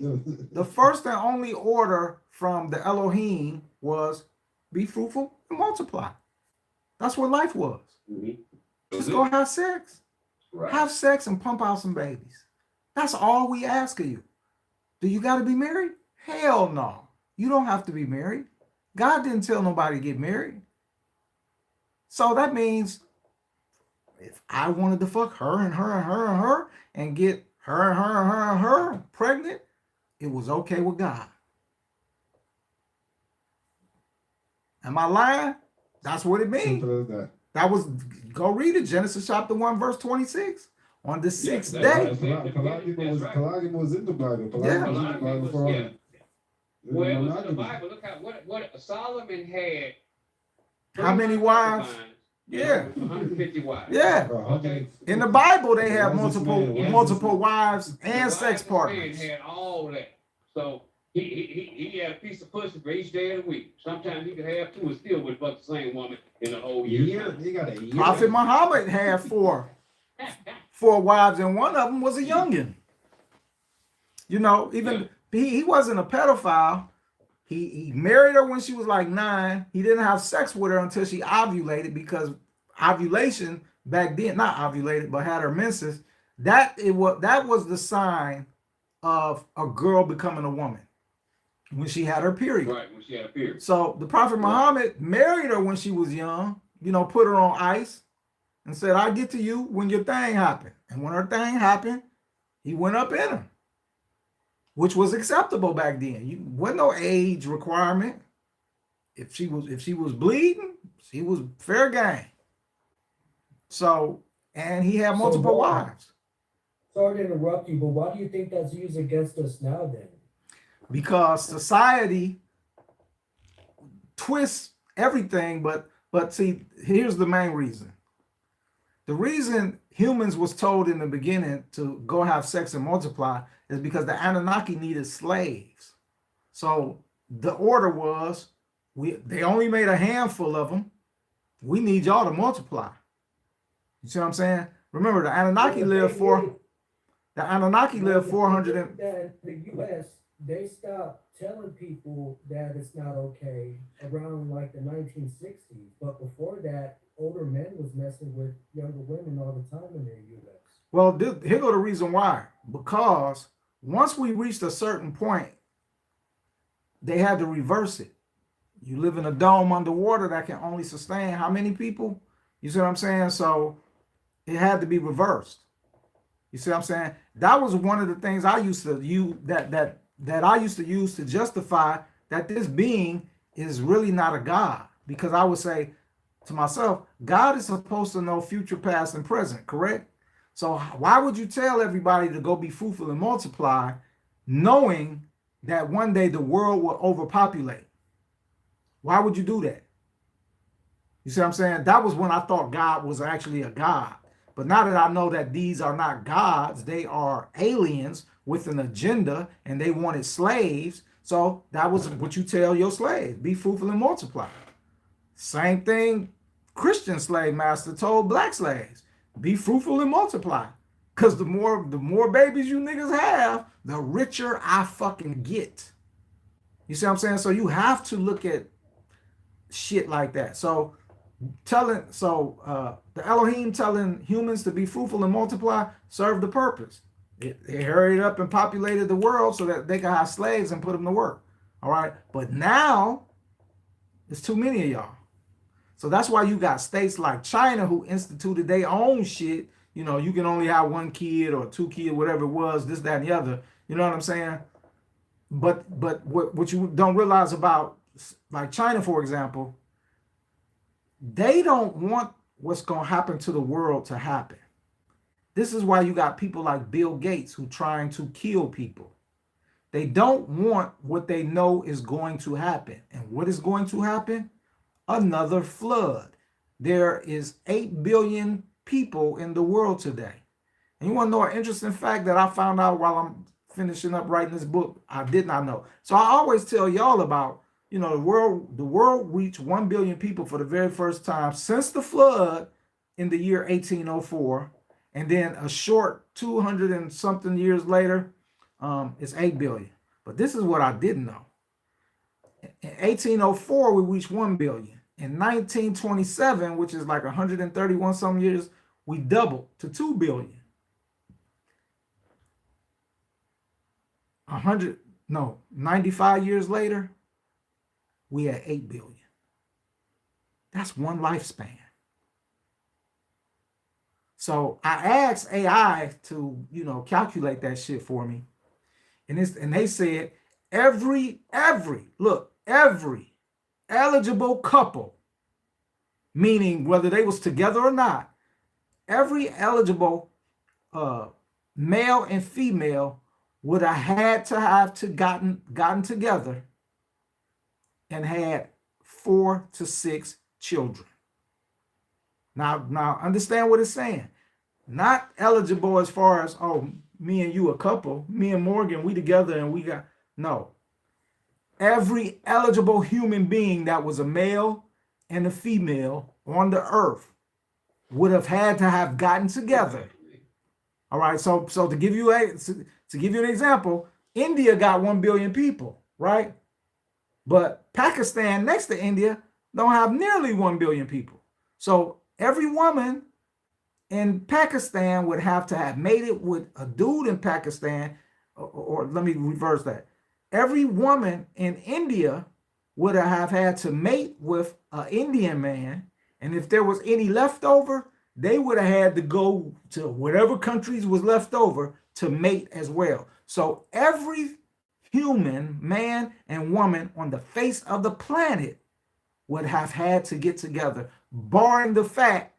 order from the Elohim was be fruitful and multiply. That's what life was. Mm-hmm. Just go have sex. Right. Have sex and pump out some babies. That's all we ask of you. Do you got to be married? Hell no. You don't have to be married. God didn't tell nobody to get married. So that means if I wanted to fuck her and her and her and her and get her and her and her and her pregnant, it was okay with God. Am I lying? That's what it means. That was, go read it, Genesis chapter 1, verse 26. On the 6th day. Polygamy was in the Bible. Well, it was in the Bible. Look what Solomon had. How many wives? Yeah. 150 wives. Yeah. Okay. In the Bible, they have multiple wives and sex partners. Man had all that. So He had a piece of pussy for each day of the week. Sometimes he could have two and still would fuck the same woman in the whole year. Year, he got a year. Prophet Muhammad had four wives, and one of them was a youngin. You know, even he wasn't a pedophile. He married her when she was like 9. He didn't have sex with her until she ovulated, because ovulation back then, not ovulated, but had her menses. That was the sign of a girl becoming a woman, when she had her period. Right, when she had a period. So the Prophet Muhammad married her when she was young, you know, put her on ice and said, "I get to you when your thing happened." And when her thing happened, he went up in her, which was acceptable back then. You wasn't no age requirement. If she was bleeding, she was fair game. So, and he had multiple wives. Sorry to interrupt you, but why do you think that's used against us now then? Because society twists everything, but see, here's the main reason. The reason humans was told in the beginning to go have sex and multiply is because the Anunnaki needed slaves. So the order was, they only made a handful of them. We need y'all to multiply. You see what I'm saying? Remember, the Anunnaki lived 400. The U.S. they stopped telling people that it's not okay around like the 1960s, but before that, older men was messing with younger women all the time in the U.S. Well, here go the reason why. Because once we reached a certain point, they had to reverse it. You live in a dome underwater that can only sustain how many people? You see what I'm saying? So it had to be reversed. You see what I'm saying? That was one of the things I used to use that I used to use to justify that this being is really not a God. Because I would say to myself, God is supposed to know future, past, and present, correct? So why would you tell everybody to go be fruitful and multiply, knowing that one day the world will overpopulate? Why would you do that? You see what I'm saying? That was when I thought God was actually a God. But now that I know that these are not gods, they are aliens with an agenda, and they wanted slaves. So that was what you tell your slaves: be fruitful and multiply. Same thing Christian slave master told black slaves: be fruitful and multiply. Because the more babies you niggas have, the richer I fucking get. You see what I'm saying? So you have to look at shit like that. So the Elohim telling humans to be fruitful and multiply served the purpose. They hurried up and populated the world so that they could have slaves and put them to work. All right. But now there's too many of y'all. So that's why you got states like China who instituted their own shit. You know, you can only have 1 kid or 2 kids, whatever it was, this, that, and the other. You know what I'm saying? But what you don't realize about like China, for example, they don't want what's going to happen to the world to happen. This is why you got people like Bill Gates who trying to kill people. They don't want what they know is going to happen. And what is going to happen? Another flood. There is 8 billion people in the world today. And you want to know an interesting fact that I found out while I'm finishing up writing this book? I did not know. So I always tell y'all about, you know, the world reached 1 billion people for the very first time since the flood in the year 1804. And then a short 200 and something years later, it's 8 billion. But this is what I didn't know. In 1804, we reached 1 billion. In 1927, which is like 131 some years, we doubled to 2 billion. 95 years later, we had 8 billion. That's one lifespan. So I asked AI to, you know, calculate that shit for me. And they said every eligible couple, meaning whether they was together or not, every eligible male and female would have had to gotten together and had 4 to 6 children. Now understand what it's saying. Not eligible as far as, oh, me and you a couple, me and Morgan, we together and we got, no. every eligible human being that was a male and a female on the earth would have had to have gotten together. All right. So to give you an example, India got 1 billion people, right? But Pakistan next to India don't have nearly 1 billion people. So every woman in Pakistan would have to have mated with a dude in Pakistan, or let me reverse that. Every woman in India would have had to mate with an Indian man, and if there was any left over, they would have had to go to whatever countries was left over to mate as well. So every human, man and woman on the face of the planet would have had to get together, barring the fact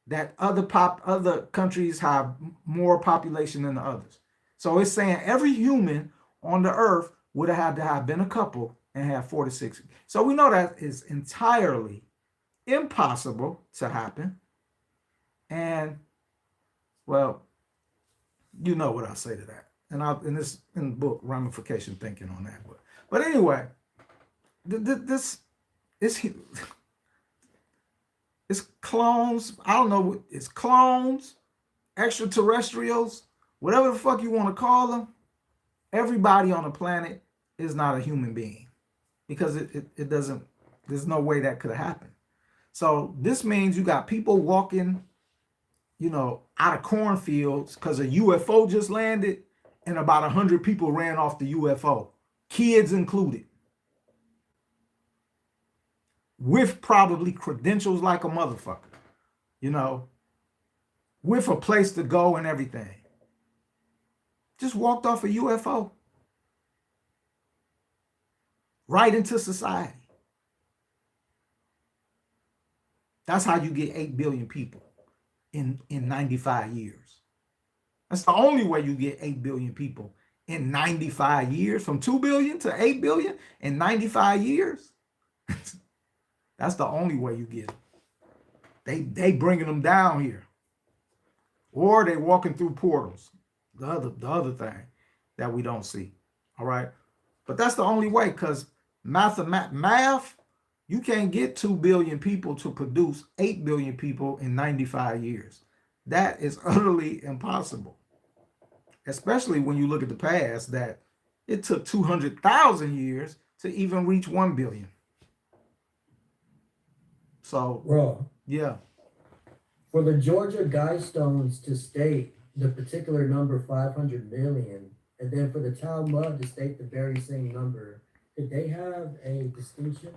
that other countries have more population than the others. So it's saying every human on the earth would have had to have been a couple and have 4 to 6. So we know that is entirely impossible to happen. And well, you know what I say to that. And in the book, Ramification Thinking on that. But anyway, this is it's clones. I don't know. It's clones, extraterrestrials, whatever the fuck you want to call them. Everybody on the planet is not a human being because it doesn't, there's no way that could have happened. So this means you got people walking, out of cornfields because a UFO just landed and about 100 people ran off the UFO, kids included, with probably credentials like a motherfucker, with a place to go and everything. Just walked off a UFO right into society. That's how you get 8 billion people in 95 years. That's the only way you get 8 billion people in 95 years, from 2 billion to 8 billion in 95 years. That's the only way you get it. They bringing them down here, or they walking through portals. The other thing that we don't see. All right, but that's the only way, because math, you can't get 2 billion people to produce 8 billion people in 95 years. That is utterly impossible, especially when you look at the past, that it took 200,000 years to even reach 1 billion. So, Raw. Yeah. For the Georgia Guidestones to state the particular number 500 million, and then for the Talmud to state the very same number, did they have a distinction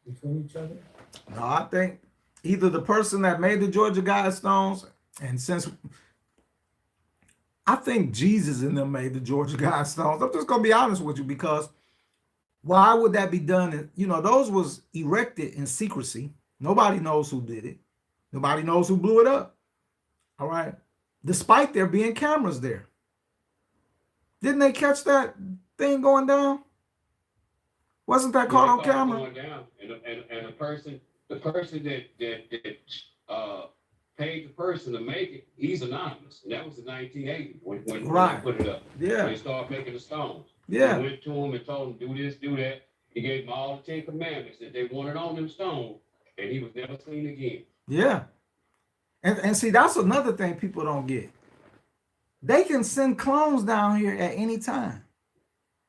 between each other? No, I think either the person that made the Georgia Guidestones, and since I think Jesus and them made the Georgia Guidestones, I'm just gonna be honest with you, because why would that be done? Those was erected in secrecy. Nobody knows who did it. Nobody knows who blew it up. All right. Despite there being cameras there. Didn't they catch that thing going down? Wasn't that caught on camera? Going down, and the person that paid the person to make it, he's anonymous. And that was in 1980 when they put it up. Yeah. When they started making the stones. Yeah. They went to him and told him, do this, do that. He gave them all the 10 commandments that they wanted on them stones, and he was never seen again. Yeah. And see, that's another thing people don't get. They can send clones down here at any time.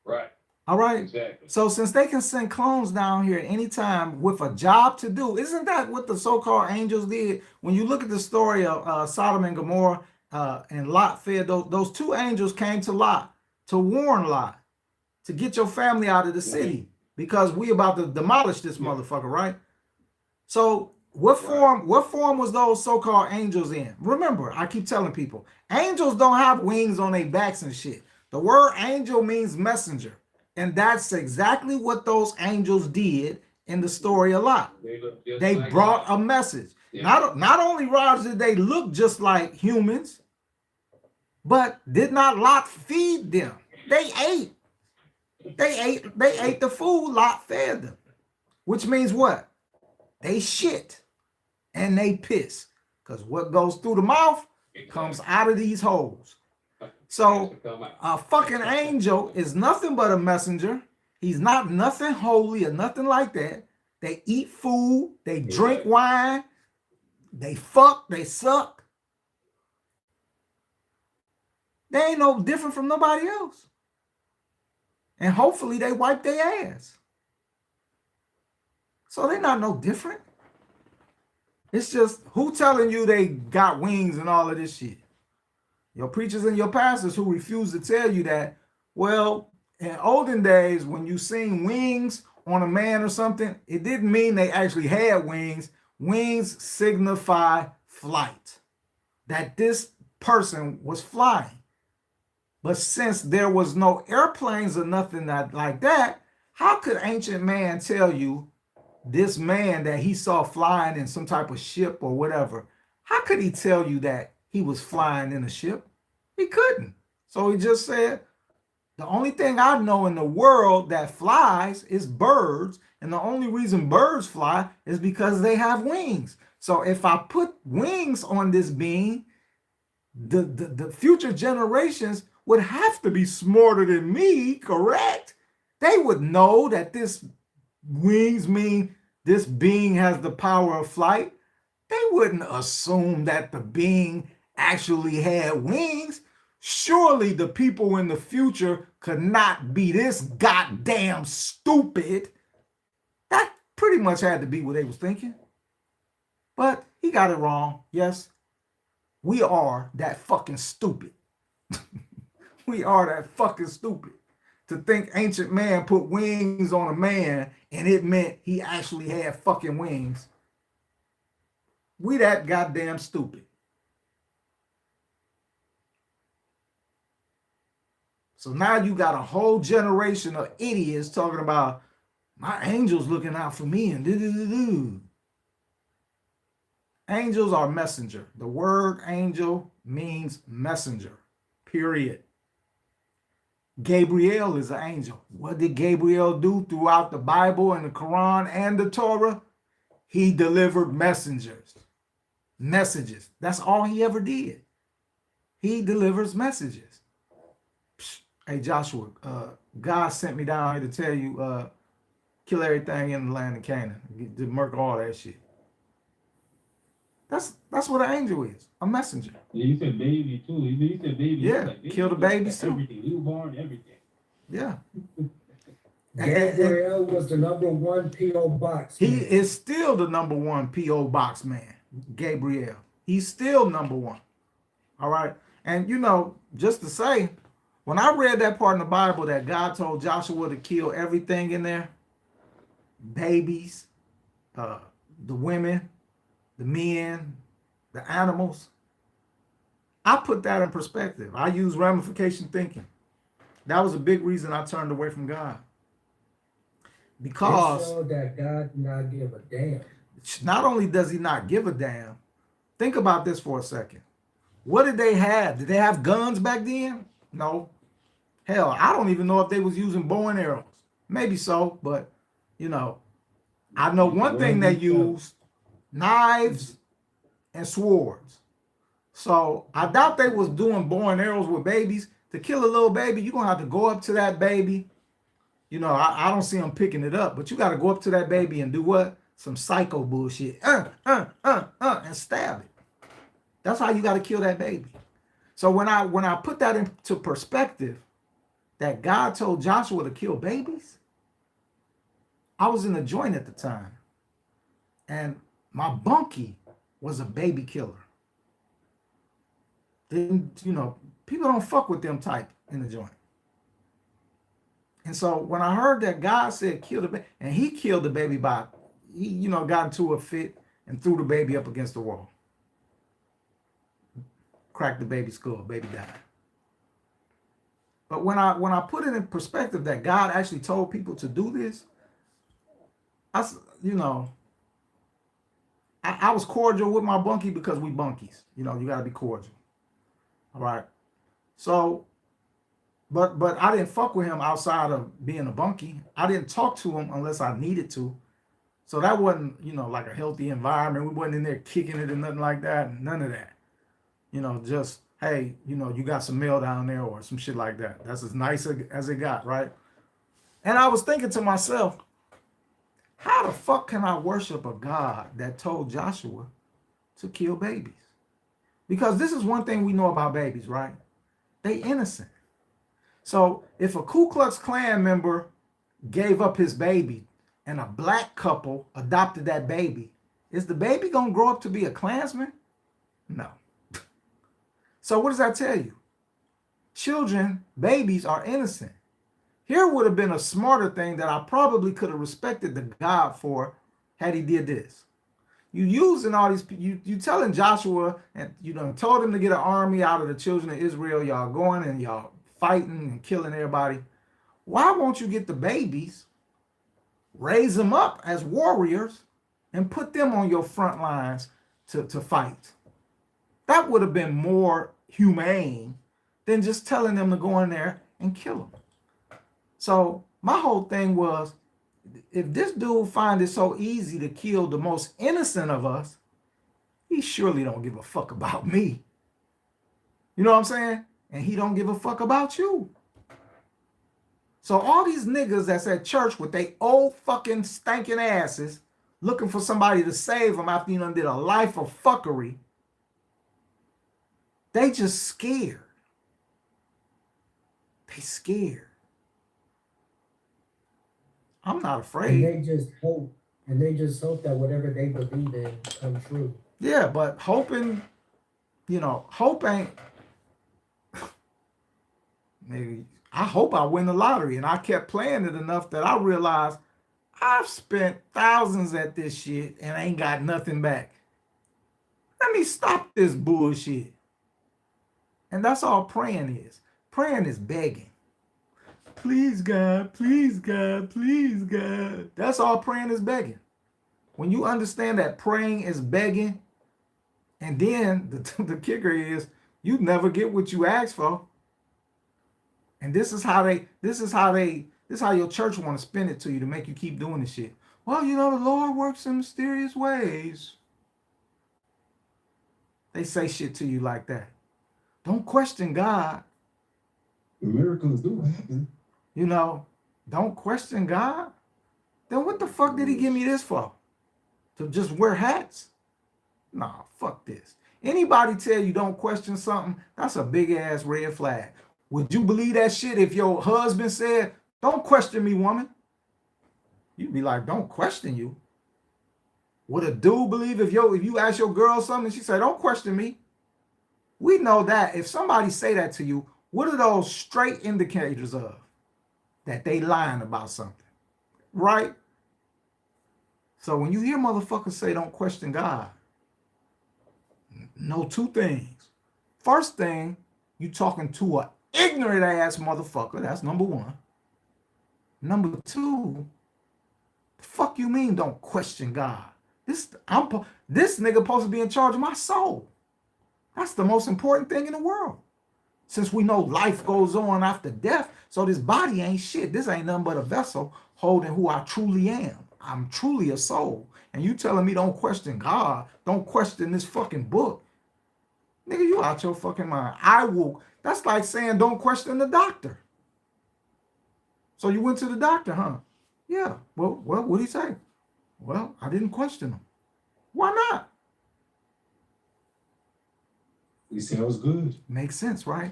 Right. All right. Exactly. So since they can send clones down here at any time with a job to do, isn't that what the so-called angels did? When you look at the story of Sodom and Gomorrah, and Lot fed those 2 angels came to Lot to warn Lot to get your family out of the city, because we about to demolish this motherfucker, right? So what form was those so-called angels in? Remember, I keep telling people, angels don't have wings on their backs and shit. The word angel means messenger. And that's exactly what those angels did in the story a lot. They brought a message. Yeah. Not only, Raj, did they look just like humans, but did not Lot feed them? They ate. They ate the food Lot fed them. Which means what? They shit and they piss. Because what goes through the mouth comes out of these holes. So a fucking angel is nothing but a messenger, He's not nothing holy or nothing like that. They eat food, they drink Exactly. wine, they fuck, they suck. They ain't no different from nobody else. And hopefully they wipe their ass. So they're not no different. It's just who telling you they got wings and all of this shit? Your preachers and your pastors who refuse to tell you that, well, in olden days, when you seen wings on a man or something, it didn't mean they actually had wings. Wings signify flight, that this person was flying. But since there was no airplanes or nothing like that, how could ancient man tell you this man that he saw flying in some type of ship or whatever? How could he tell you that he was flying in a ship? He couldn't. So he just said, the only thing I know in the world that flies is birds. And the only reason birds fly is because they have wings. So if I put wings on this being, the future generations would have to be smarter than me, correct? They would know that this wings mean this being has the power of flight. They wouldn't assume that the being actually had wings. Surely the people in the future could not be this goddamn stupid. That pretty much had to be what they was thinking. But he got it wrong. Yes, we are that fucking stupid. We are that fucking stupid to think ancient man put wings on a man and it meant he actually had fucking wings. We that goddamn stupid. So now you got a whole generation of idiots talking about my angel's looking out for me and do. Angels are messenger. The word angel means messenger, period. Gabriel is an angel. What did Gabriel do throughout the Bible and the Quran and the Torah? He delivered messages. That's all he ever did. He delivers messages. Hey, Joshua, God sent me down here to tell you, kill everything in the land of Canaan. To murk all that shit. That's what an angel is, a messenger. Yeah, you said baby too. You said baby. Yeah, like, baby, kill the babies too. Everything, newborn, everything. Yeah. Gabriel was the #1 P.O. box. He is still the #1 P.O. box man, Gabriel. He's still #1. All right. And you know, just to say, when I read that part in the Bible that God told Joshua to kill everything in there, babies, the women, the men, the animals, I put that in perspective. I use ramification thinking. That was a big reason I turned away from God. Because it showed that God did not give a damn. Not only does he not give a damn, think about this for a second. What did they have? Did they have guns back then? No. Hell, I don't even know if they was using bow and arrows. Maybe so, but you know, I know one thing they used: knives and swords. So I doubt they was doing bow and arrows with babies. To kill a little baby, you're gonna have to go up to that baby. You know, I don't see them picking it up, but you got to go up to that baby and do what? Some psycho bullshit. And stab it. That's how you got to kill that baby. So when I put that into perspective, that God told Joshua to kill babies, I was in a joint at the time, and my bunkie was a baby killer. Then, you know, people don't fuck with them type in the joint. And so when I heard that God said kill the baby, and he killed the baby he got into a fit and threw the baby up against the wall. Cracked the baby's skull, baby died. But when I put it in perspective that God actually told people to do this, I was cordial with my bunkie because we bunkies. You know, you got to be cordial. All right. So, but I didn't fuck with him outside of being a bunkie. I didn't talk to him unless I needed to. So that wasn't, like a healthy environment. We wasn't in there kicking it and nothing like that. None of that. Just, hey, you got some mail down there or some shit like that. That's as nice as it got, right? And I was thinking to myself, how the fuck can I worship a God that told Joshua to kill babies? Because this is one thing we know about babies, right? They innocent. So if a Ku Klux Klan member gave up his baby and a black couple adopted that baby, is the baby gonna grow up to be a Klansman? No. So what does that tell you? Children, babies are innocent. Here would have been a smarter thing that I probably could have respected the God for had he did this. You using all these, you telling Joshua, and you done told him to get an army out of the children of Israel. Y'all going and y'all fighting and killing everybody. Why won't you get the babies, raise them up as warriors, and put them on your front lines to fight? That would have been more humane than just telling them to go in there and kill them. So my whole thing was, if this dude find it so easy to kill the most innocent of us, he surely don't give a fuck about me. You know what I'm saying? And he don't give a fuck about you. So all these niggas that's at church with they old fucking stinking asses looking for somebody to save them after you done did a life of fuckery, they just scared. They scared. I'm not And afraid. they just hope, that whatever they believe in come true. Yeah, but hoping, hope ain't. Maybe I hope I win the lottery, and I kept playing it enough that I realized I've spent thousands at this shit and I ain't got nothing back. Let me stop this bullshit. And that's all praying is. Praying is begging. Please, God, please, God, please, God. That's all praying is begging. When you understand that praying is begging, and then the kicker is you never get what you ask for. And this is how your church want to spin it to you to make you keep doing this shit. Well, the Lord works in mysterious ways. They say shit to you like that. Don't question God. Miracles do happen. Don't question God. Then what the fuck did he give me this for? To just wear hats? Nah, fuck this. Anybody tell you don't question something, that's a big ass red flag. Would you believe that shit if your husband said, don't question me, woman? You'd be like, don't question you. Would a dude believe if you ask your girl something, she said, don't question me? We know that if somebody say that to you, what are those straight indicators of that they lying about something, right? So when you hear motherfuckers say don't question God, know two things. First thing, you talking to a ignorant ass motherfucker. That's number one. Number two, the fuck you mean don't question God? This nigga supposed to be in charge of my soul. That's the most important thing in the world. Since we know life goes on after death, so this body ain't shit. This ain't nothing but a vessel holding who I truly am. I'm truly a soul. And you telling me don't question God, don't question this fucking book. Nigga, you out your fucking mind. That's like saying don't question the doctor. So you went to the doctor, huh? Yeah. Well, what'd he say? Well, I didn't question him. Why not? He said I was good. Makes sense, right?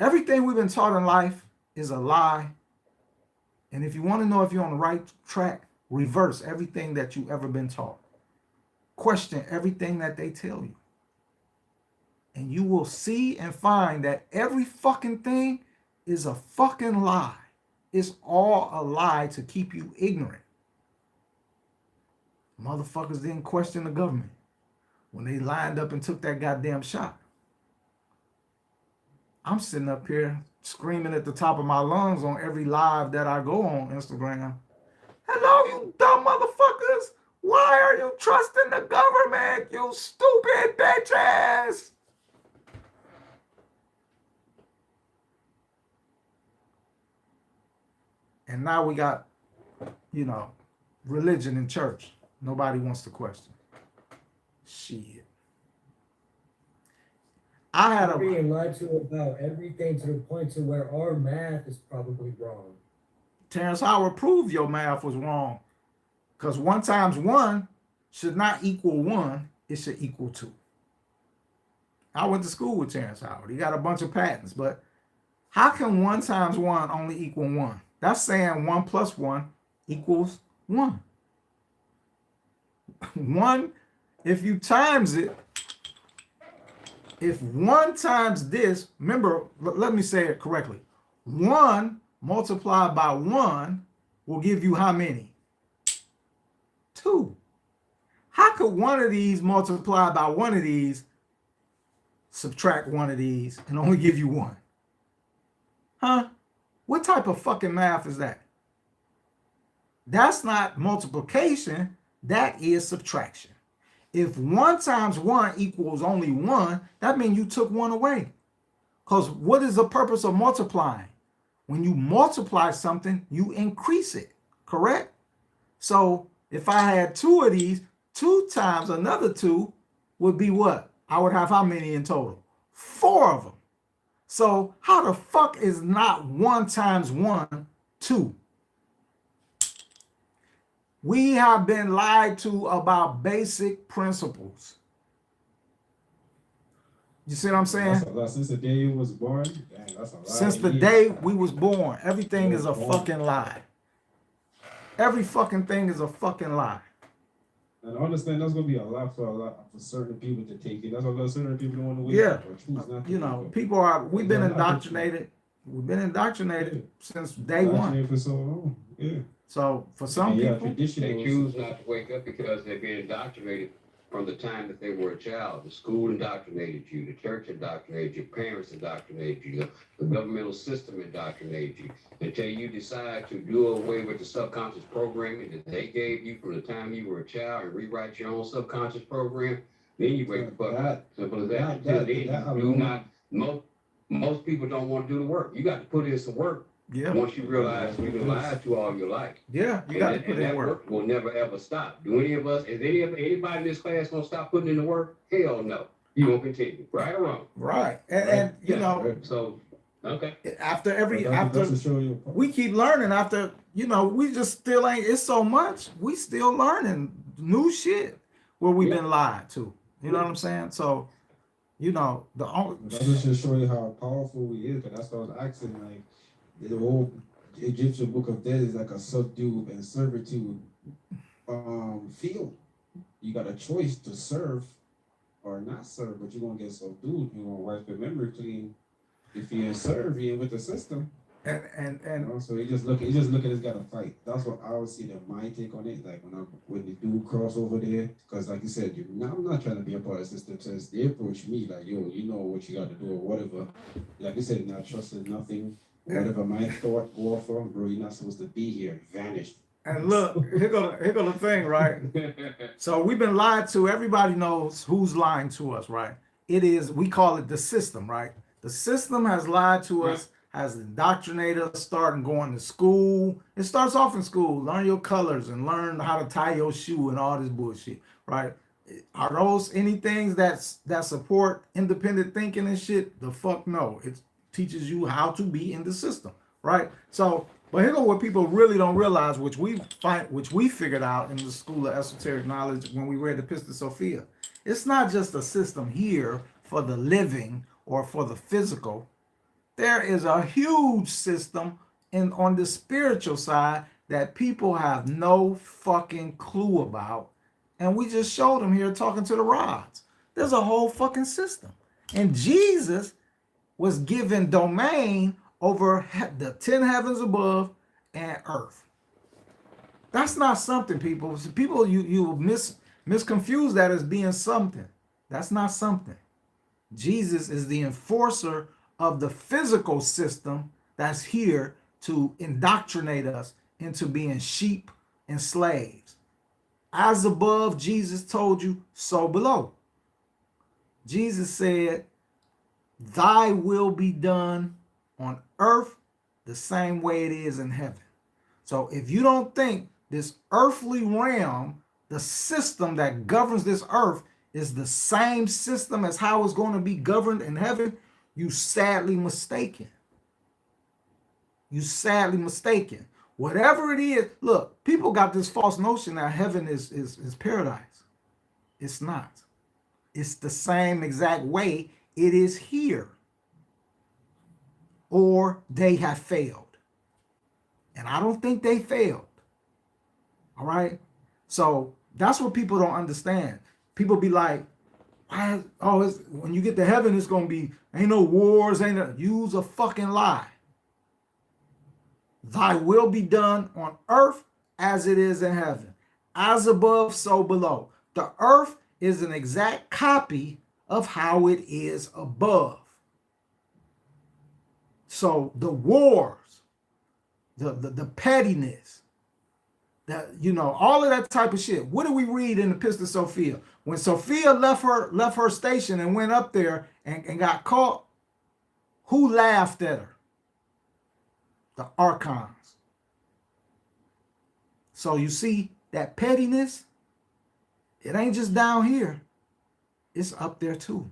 Everything we've been taught in life is a lie. And if you want to know if you're on the right track, reverse everything that you've ever been taught. Question everything that they tell you. And you will see and find that every fucking thing is a fucking lie. It's all a lie to keep you ignorant. Motherfuckers didn't question the government when they lined up and took that goddamn shot. I'm sitting up here screaming at the top of my lungs on every live that I go on Instagram. Hello, you dumb motherfuckers. Why are you trusting the government, you stupid bitches? And now we got, religion in church. Nobody wants to question. Shit. I had We're a being lied to about everything to the point to where our math is probably wrong. Terrence Howard proved your math was wrong. Because 1 times 1 should not equal 1, it should equal 2. I went to school with Terrence Howard. He got a bunch of patents, but how can 1 times 1 only equal 1? That's saying 1 plus 1 equals 1. 1, if you times it, if 1 times this, remember, let me say it correctly. 1 multiplied by 1 will give you how many? 2. How could one of these multiply by one of these, subtract one of these, and only give you 1? Huh? What type of fucking math is that? That's not multiplication, that is subtraction. If 1 times 1 equals only 1, that means you took 1 away. Because what is the purpose of multiplying? When you multiply something, you increase it, correct? So if I had 2 of these, 2 times another 2 would be what? I would have how many in total? 4 of them. So how the fuck is not 1 times 1, 2? We have been lied to about basic principles. You see what I'm saying? That's a lot. Since the day you was born, dang, that's a lot. Since the day we was born, everything is a fucking lie. Every fucking thing is a fucking lie. And I understand that's gonna be a lot for certain people to take it. That's why certain people don't want to wake Yeah. up or choose not to. You know, wake up. people are, we've been They're not indoctrinated. We've been indoctrinated since day one. Indoctrinated for so long. Yeah. So for some And yeah, people, tradition They was- choose not to wake up because they've been indoctrinated from the time that they were a child. The school indoctrinated you, the church indoctrinated you, parents indoctrinated you, the governmental system indoctrinated you, until you decide to do away with the subconscious programming that they gave you from the time you were a child and rewrite your own subconscious program. Then you wake the fuck up. Simple as that. Until then, you do not. Most people don't want to do the work. You got to put in some work. yeah, Once you realize you've been lied to all your life. yeah, you got to put in that work. will never ever stop. Do any of us, is anybody in this class gonna stop putting in the work? Hell no. You gonna continue, right or wrong? Right. And you Yeah. know, So, okay. after every, That's after to show you. we keep learning, after, you know, we just still ain't, it's so much, we still learning new shit where we've been lied to. You know what I'm saying? So, you know, the only, That just to show you how powerful we is. Because that's what I was asking. Like the whole Egyptian book of death is like a subdue and servitude field. You got a choice to serve or not serve, but you're gonna get subdued. You're gonna wipe your memory clean. If you ain't serve, you ain't with the system. and You know? So he just looking at this guy to fight. That's what I would see that my take on it. Like when they do cross over there, because like you said, I'm not trying to be a part of the system. Since they approach me like, yo, you know what you got to do or whatever. Like you said, not trusting nothing. Whatever my thought go off from, bro, you're not supposed to be here. Vanished. and look, here go the thing, right? So we've been lied to. Everybody knows who's lying to us, right? It is, we call it the system, right? The system has lied to us, has indoctrinated us, starting going to school. It starts off in school. Learn your colors and learn how to tie your shoe and all this bullshit, right? Are those any things that support independent thinking and shit? The fuck no. It teaches you how to be in the system, right? So, but here go what people really don't realize, which we figured out in the School of Esoteric Knowledge when we read the Pistis Sophia. It's not just a system here for the living or for the physical. There is a huge system on the spiritual side that people have no fucking clue about. And we just showed them here talking to the rods. There's a whole fucking system. And Jesus was given domain over the 10 heavens above and earth. That's not something, people. People, you misconfuse that as being something. That's not something. Jesus is the enforcer of the physical system that's here to indoctrinate us into being sheep and slaves. As above, Jesus told you, so below. Jesus said, thy will be done on earth the same way it is in heaven. So if you don't think this earthly realm, the system that governs this earth, is the same system as how it's going to be governed in heaven, you sadly mistaken. You sadly mistaken. Whatever it is, look, people got this false notion that heaven is paradise. It's not. It's the same exact way it is here. Or they have failed. And I don't think they failed. All right? So that's what people don't understand. People be like, when you get to heaven, it's going to be, ain't no wars, use a fucking lie. Thy will be done on earth as it is in heaven. As above, so below. The earth is an exact copy of how it is above. So the wars, the pettiness, all of that type of shit. What do we read in the Epistle of Sophia? When Sophia left her station and went up there and got caught, who laughed at her? The archons. So you see that pettiness, it ain't just down here, it's up there too.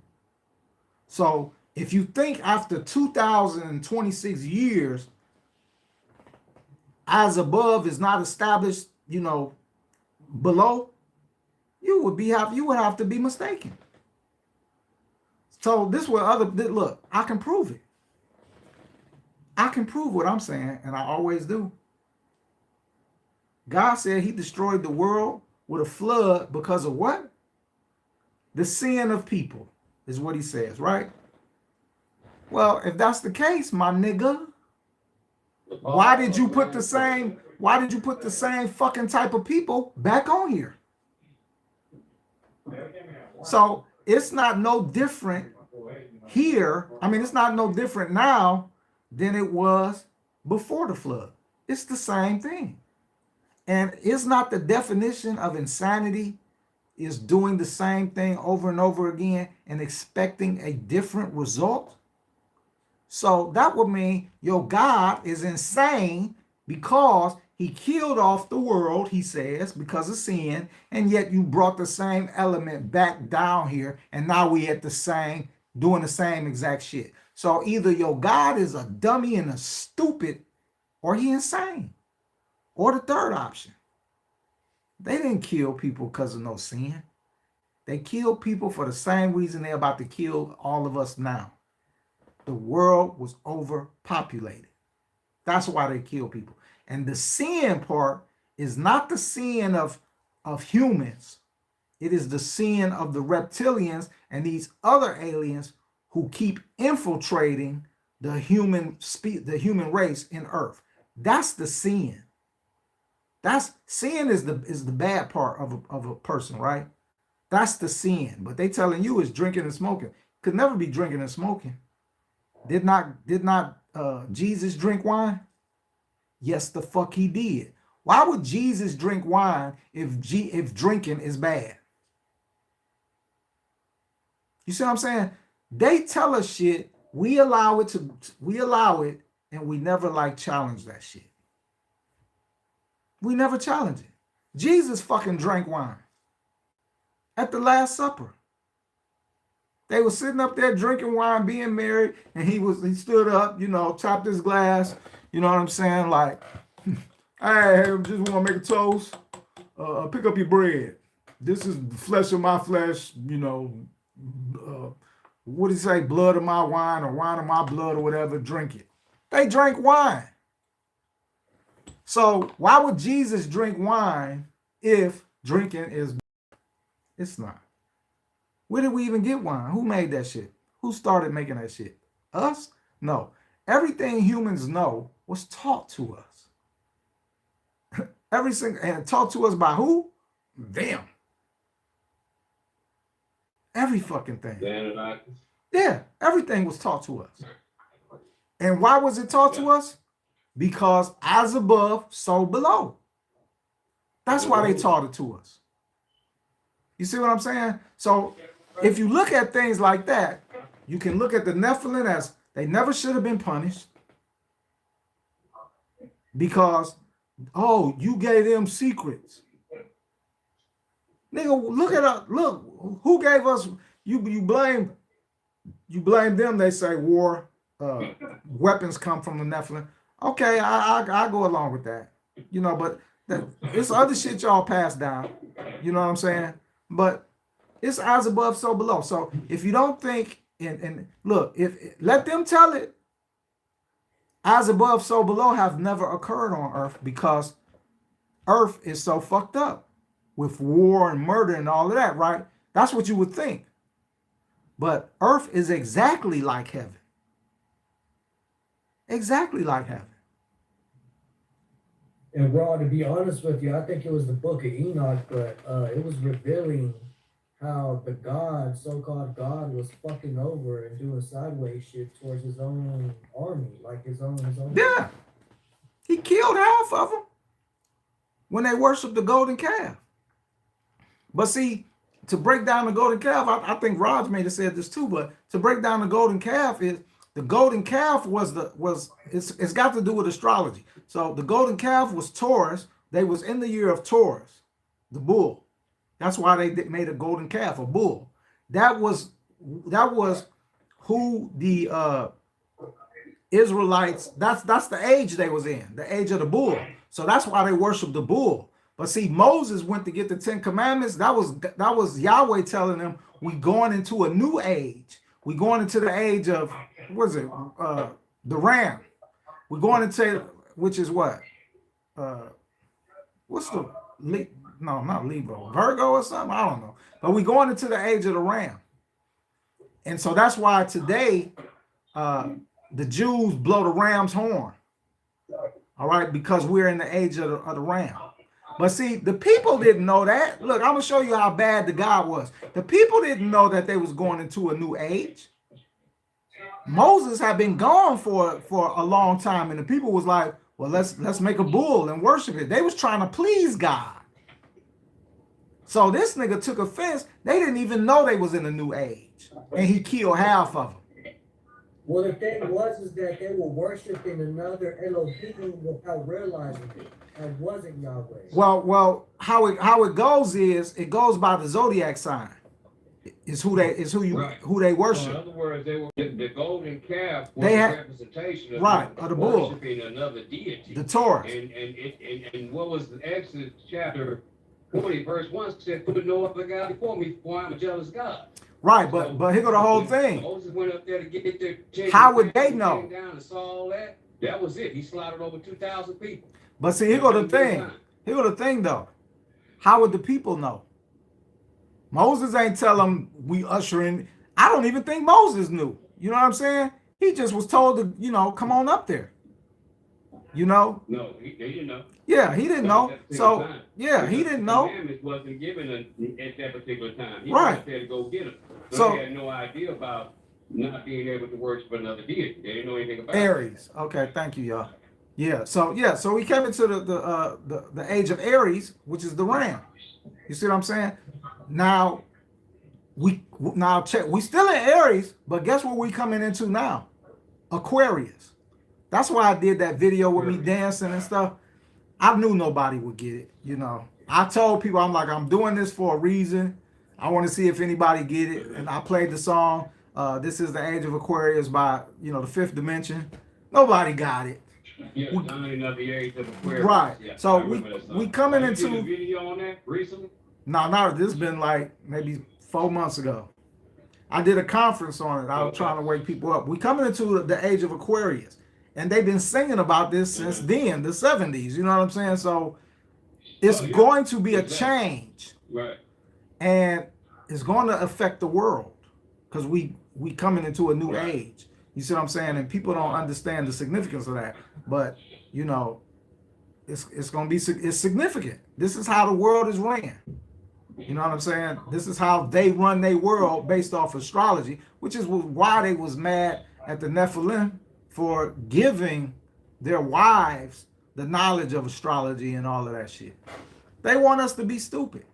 So if you think after 2026 years, as above is not established, below, you would have to be mistaken. So this way, look, I can prove it. I can prove what I'm saying, and I always do. God said he destroyed the world with a flood because of what? The sin of people is what he says, right? Well, if that's the case, my nigga, why did you put the same fucking type of people back on here? So it's not no different here. I mean, it's not no different now than it was before the flood. It's the same thing. And it's not the definition of insanity is doing the same thing over and over again and expecting a different result. So that would mean your God is insane because he killed off the world, he says, because of sin, and yet you brought the same element back down here, and now we at the same, doing the same exact shit. So either your God is a dummy and a stupid, or he insane. Or the third option. They didn't kill people because of no sin. They killed people for the same reason they're about to kill all of us now. The world was overpopulated. That's why they kill people. And the sin part is not the sin of humans. It is the sin of the reptilians and these other aliens who keep infiltrating the human race in Earth. That's the sin. Sin is the bad part of a person, right? That's the sin. But they telling you it's drinking and smoking. Could never be drinking and smoking. Did not Jesus drink wine? Yes, the fuck he did. Why would Jesus drink wine if drinking is bad? You see what I'm saying? They tell us shit, we allow it, and we never challenge that shit. We never challenge it. Jesus fucking drank wine at the Last Supper. They were sitting up there drinking wine, being married, and he stood up, chopped his glass, you know what I'm saying? Like, hey, I just want to make a toast. Pick up your bread. This is the flesh of my flesh, what do you say? Blood of my wine or wine of my blood or whatever, drink it. They drank wine. So why would Jesus drink wine if drinking is bad? It's not. Where did we even get wine? Who made that shit? Who started making that shit? Us? No. Everything humans know was taught to us. And taught to us by who? Them. Every fucking thing. Yeah, everything was taught to us. And why was it taught to us? Because as above, so below. That's why they taught it to us. You see what I'm saying? So if you look at things like that, you can look at the Nephilim as they never should have been punished. Because, you gave them secrets. Nigga, look, who gave us you blame them, they say war weapons come from the Nephilim. Okay, I go along with that. You know, but it's other shit y'all pass down. You know what I'm saying? But it's as above, so below. So if you don't think and look, if let them tell it, as above, so below have never occurred on Earth because Earth is so fucked up with war and murder and all of that, right? That's what you would think. But Earth is exactly like heaven. Exactly like heaven. And Raw, to be honest with you, I think it was the book of Enoch, but it was revealing how the God, so-called God, was fucking over and doing sideways shit towards his own army, like his own. Yeah. He killed half of them when they worshiped the golden calf. But see, to break down the golden calf, I think Raj may have said this too, but to break down the golden calf is the golden calf it's got to do with astrology. So the golden calf was Taurus. They was in the year of Taurus, the bull. That's why they made a golden calf, a bull. That was who the Israelites, that's the age they was in, the age of the bull. So that's why they worshiped the bull. But see, Moses went to get the 10 commandments. That was Yahweh telling them, we going into a new age. We going into the age of, what is it? The ram. We're going into, which is what? What's the, no, not Libra, Virgo or something? I don't know. But we're going into the age of the ram. And so that's why today, the Jews blow the ram's horn. All right, because we're in the age of the ram. But see, the people didn't know that. Look, I'm gonna show you how bad the God was. The people didn't know that they was going into a new age. Moses had been gone for a long time, and the people was like, well, let's make a bull and worship it. They was trying to please God. So this nigga took offense. They didn't even know they was in a new age, and he killed half of them. Well, the thing was that they were worshiping another Elohim without realizing it. That wasn't Yahweh. Well, how it goes is it goes by the zodiac sign. Who they worship. So in other words, the golden calf was They a had, representation of, right, of the bull, worshiping another deity. the Taurus. And what was the Exodus chapter 40 verse 1 said, put no other God before me, for I'm a jealous God. Right, but here go the whole thing. Moses went up there to get their how would they know? Down and saw all that. That was it. He slaughtered over 2,000 people. But see, here go the thing. Here go the thing though. How would the people know? Moses ain't tell them we ushering. I don't even think Moses knew. You know what I'm saying? He just was told to, come on up there. No, he didn't know. Yeah, he didn't know. So yeah, he didn't know. Commandments wasn't given at that particular time. He right. was there to go get them. So he had no idea about not being able to worship another deity. They didn't know anything about Aries. it. Okay, thank you, y'all. Yeah. So we came into the age of Aries, which is the ram. You see what I'm saying? Now check. We still in Aries, but guess what we coming into now? Aquarius. That's why I did that video with me dancing and stuff. I knew nobody would get it. I told people, I'm doing this for a reason. I want to see if anybody get it. And I played the song. This is the Age of Aquarius by, the Fifth Dimension. Nobody got it. Yeah, of the Age of Aquarius. Right. Yeah, so we coming into. You did a video on that recently? No, this has been like maybe 4 months ago. I did a conference on it. I was trying to wake people up. We coming into the Age of Aquarius. And they've been singing about this since then, the 70s. You know what I'm saying? So it's going to be a change. Right. And it's going to affect the world because we coming into a new age. You see what I'm saying? And people don't understand the significance of that. But, it's going to be it's significant. This is how the world is ran. You know what I'm saying? This is how they run their world based off astrology, which is why they was mad at the Nephilim for giving their wives the knowledge of astrology and all of that shit. They want us to be stupid.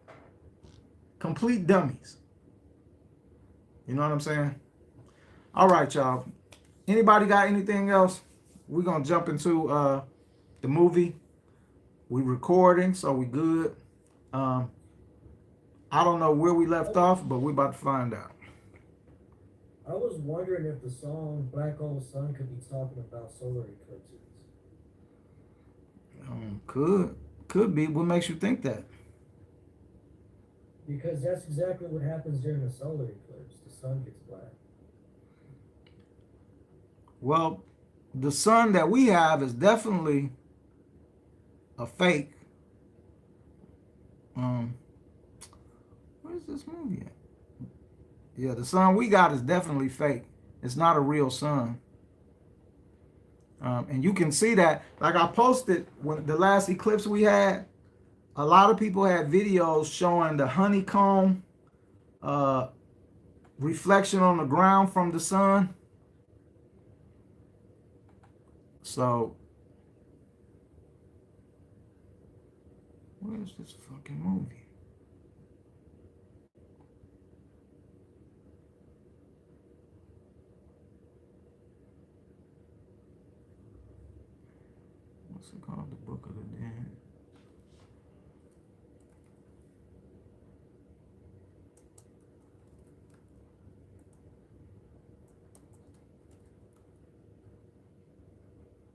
Complete dummies. You know what I'm saying? All right, y'all. Anybody got anything else? We're going to jump into the movie. We recording, so we good. I don't know where we left off, but we're about to find out. I was wondering if the song Black Hole Sun could be talking about solar eclipses. Could be. What makes you think that? Because that's exactly what happens during a solar eclipse. The sun gets black. Well, the sun that we have is definitely a fake. Where's this movie at? Yeah, the sun we got is definitely fake. It's not a real sun. And you can see that, like I posted when the last eclipse we had, a lot of people had videos showing the honeycomb reflection on the ground from the sun. So, where's this fucking movie? What's it called? The Book of the Dead.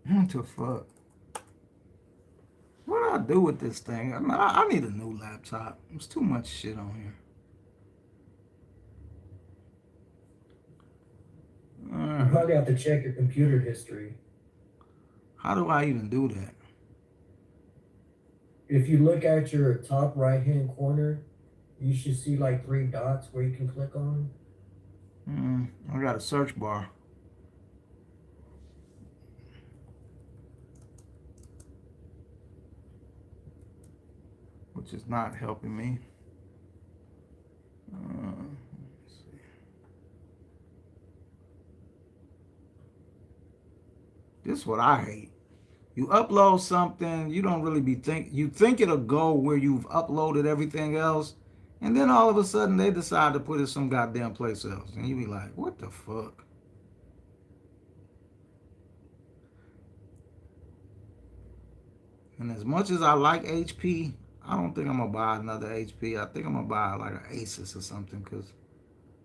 What the fuck? What do I do with this thing? I mean, I need a new laptop. There's too much shit on here. You probably have to check your computer history. How do I even do that? If you look at your top right-hand corner, you should see like 3 dots where you can click on. I got a search bar. Which is not helping me. Let's see. This is what I hate. You upload something, you don't really you think it'll go where you've uploaded everything else, and then all of a sudden they decide to put it some goddamn place else. And you be like, what the fuck? And as much as I like HP, I don't think I'm gonna buy another HP. I think I'm gonna buy like an Asus or something, because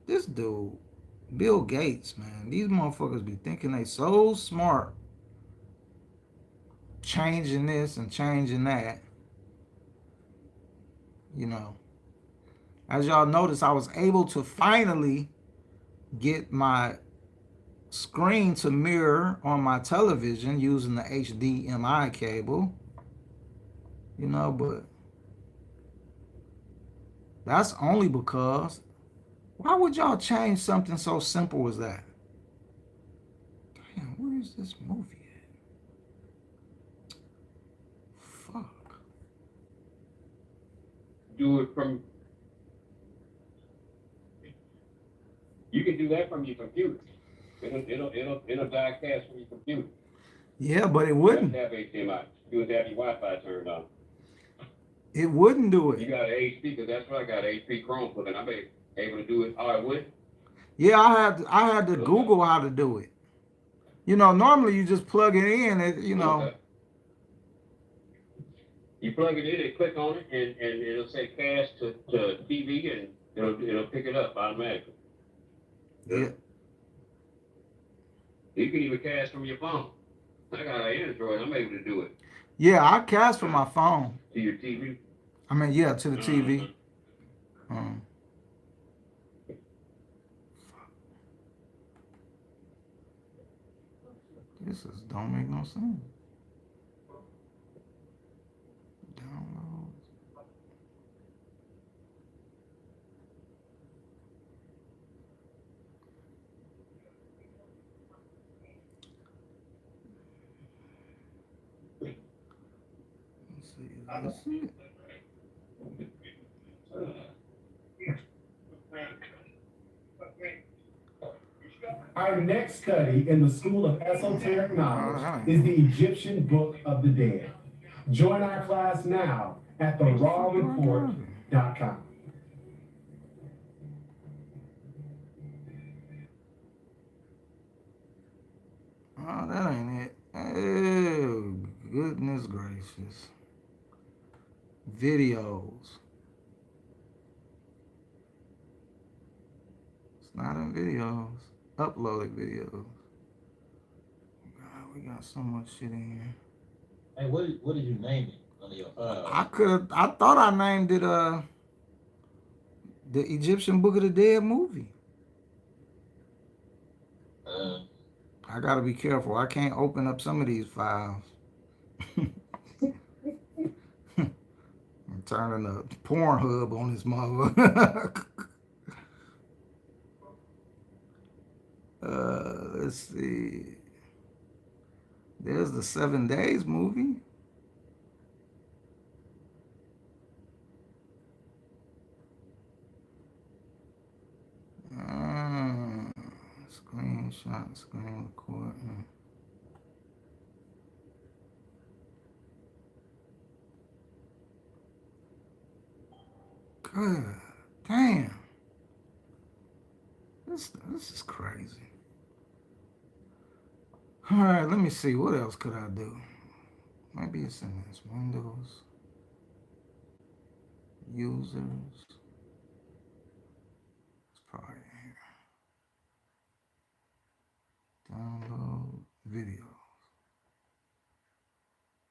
this dude, Bill Gates, man, these motherfuckers be thinking they so smart, changing this and changing that. You know, as y'all notice, I was able to finally get my screen to mirror on my television using the HDMI cable. You know, but that's only because, why would y'all change something so simple as that? Damn, where is this movie at? Fuck. Do it from. You can do that from your computer. It'll diecast from your computer. Yeah, but it You wouldn't. have to have HDMI. You have to have your Wi-Fi turned on. It wouldn't do You it. got an HP, because that's what I got, an HP Chromebook, and I'm able to do it. Oh, I would? Yeah, I had to Google how to do it. You know, normally you just plug it in, you know. Okay. You plug it in and click on it, and it'll say cast to TV, and it'll pick it up automatically. Yeah. You can even cast from your phone. I got an Android, I'm able to do it. Yeah, I cast from my phone. To your TV. I mean, yeah, to the TV. This don't make no sense. Download. Let's see. Is this it? Our next study in the School of Esoteric Knowledge is the Egyptian Book of the Dead. Join our class now at the rawreport.com. Oh, that ain't it. Oh, goodness gracious. Videos. not in videos. Uploaded videos. God, we got so much shit in here. Hey, what did you name it on your I thought I named it the Egyptian Book of the Dead movie. I gotta be careful. I can't open up some of these files. I'm turning a Pornhub on this motherfucker. Let's see. There's the 7 Days movie. Screenshot, screen recording. Good damn. This is crazy. All right, let me see. What else could I do? Maybe it's in this Windows. Users. It's probably in here. Download videos.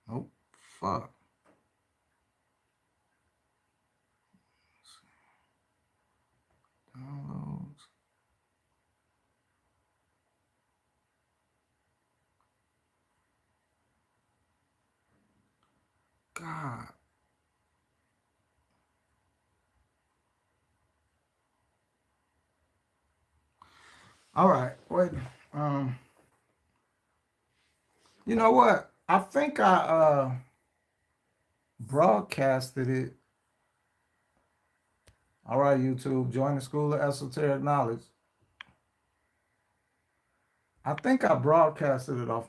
Nope. Fuck. Downloads. God. All right. Wait. You know what? I think I broadcasted it. All right, YouTube. Join the School of Esoteric Knowledge. I think I broadcasted it off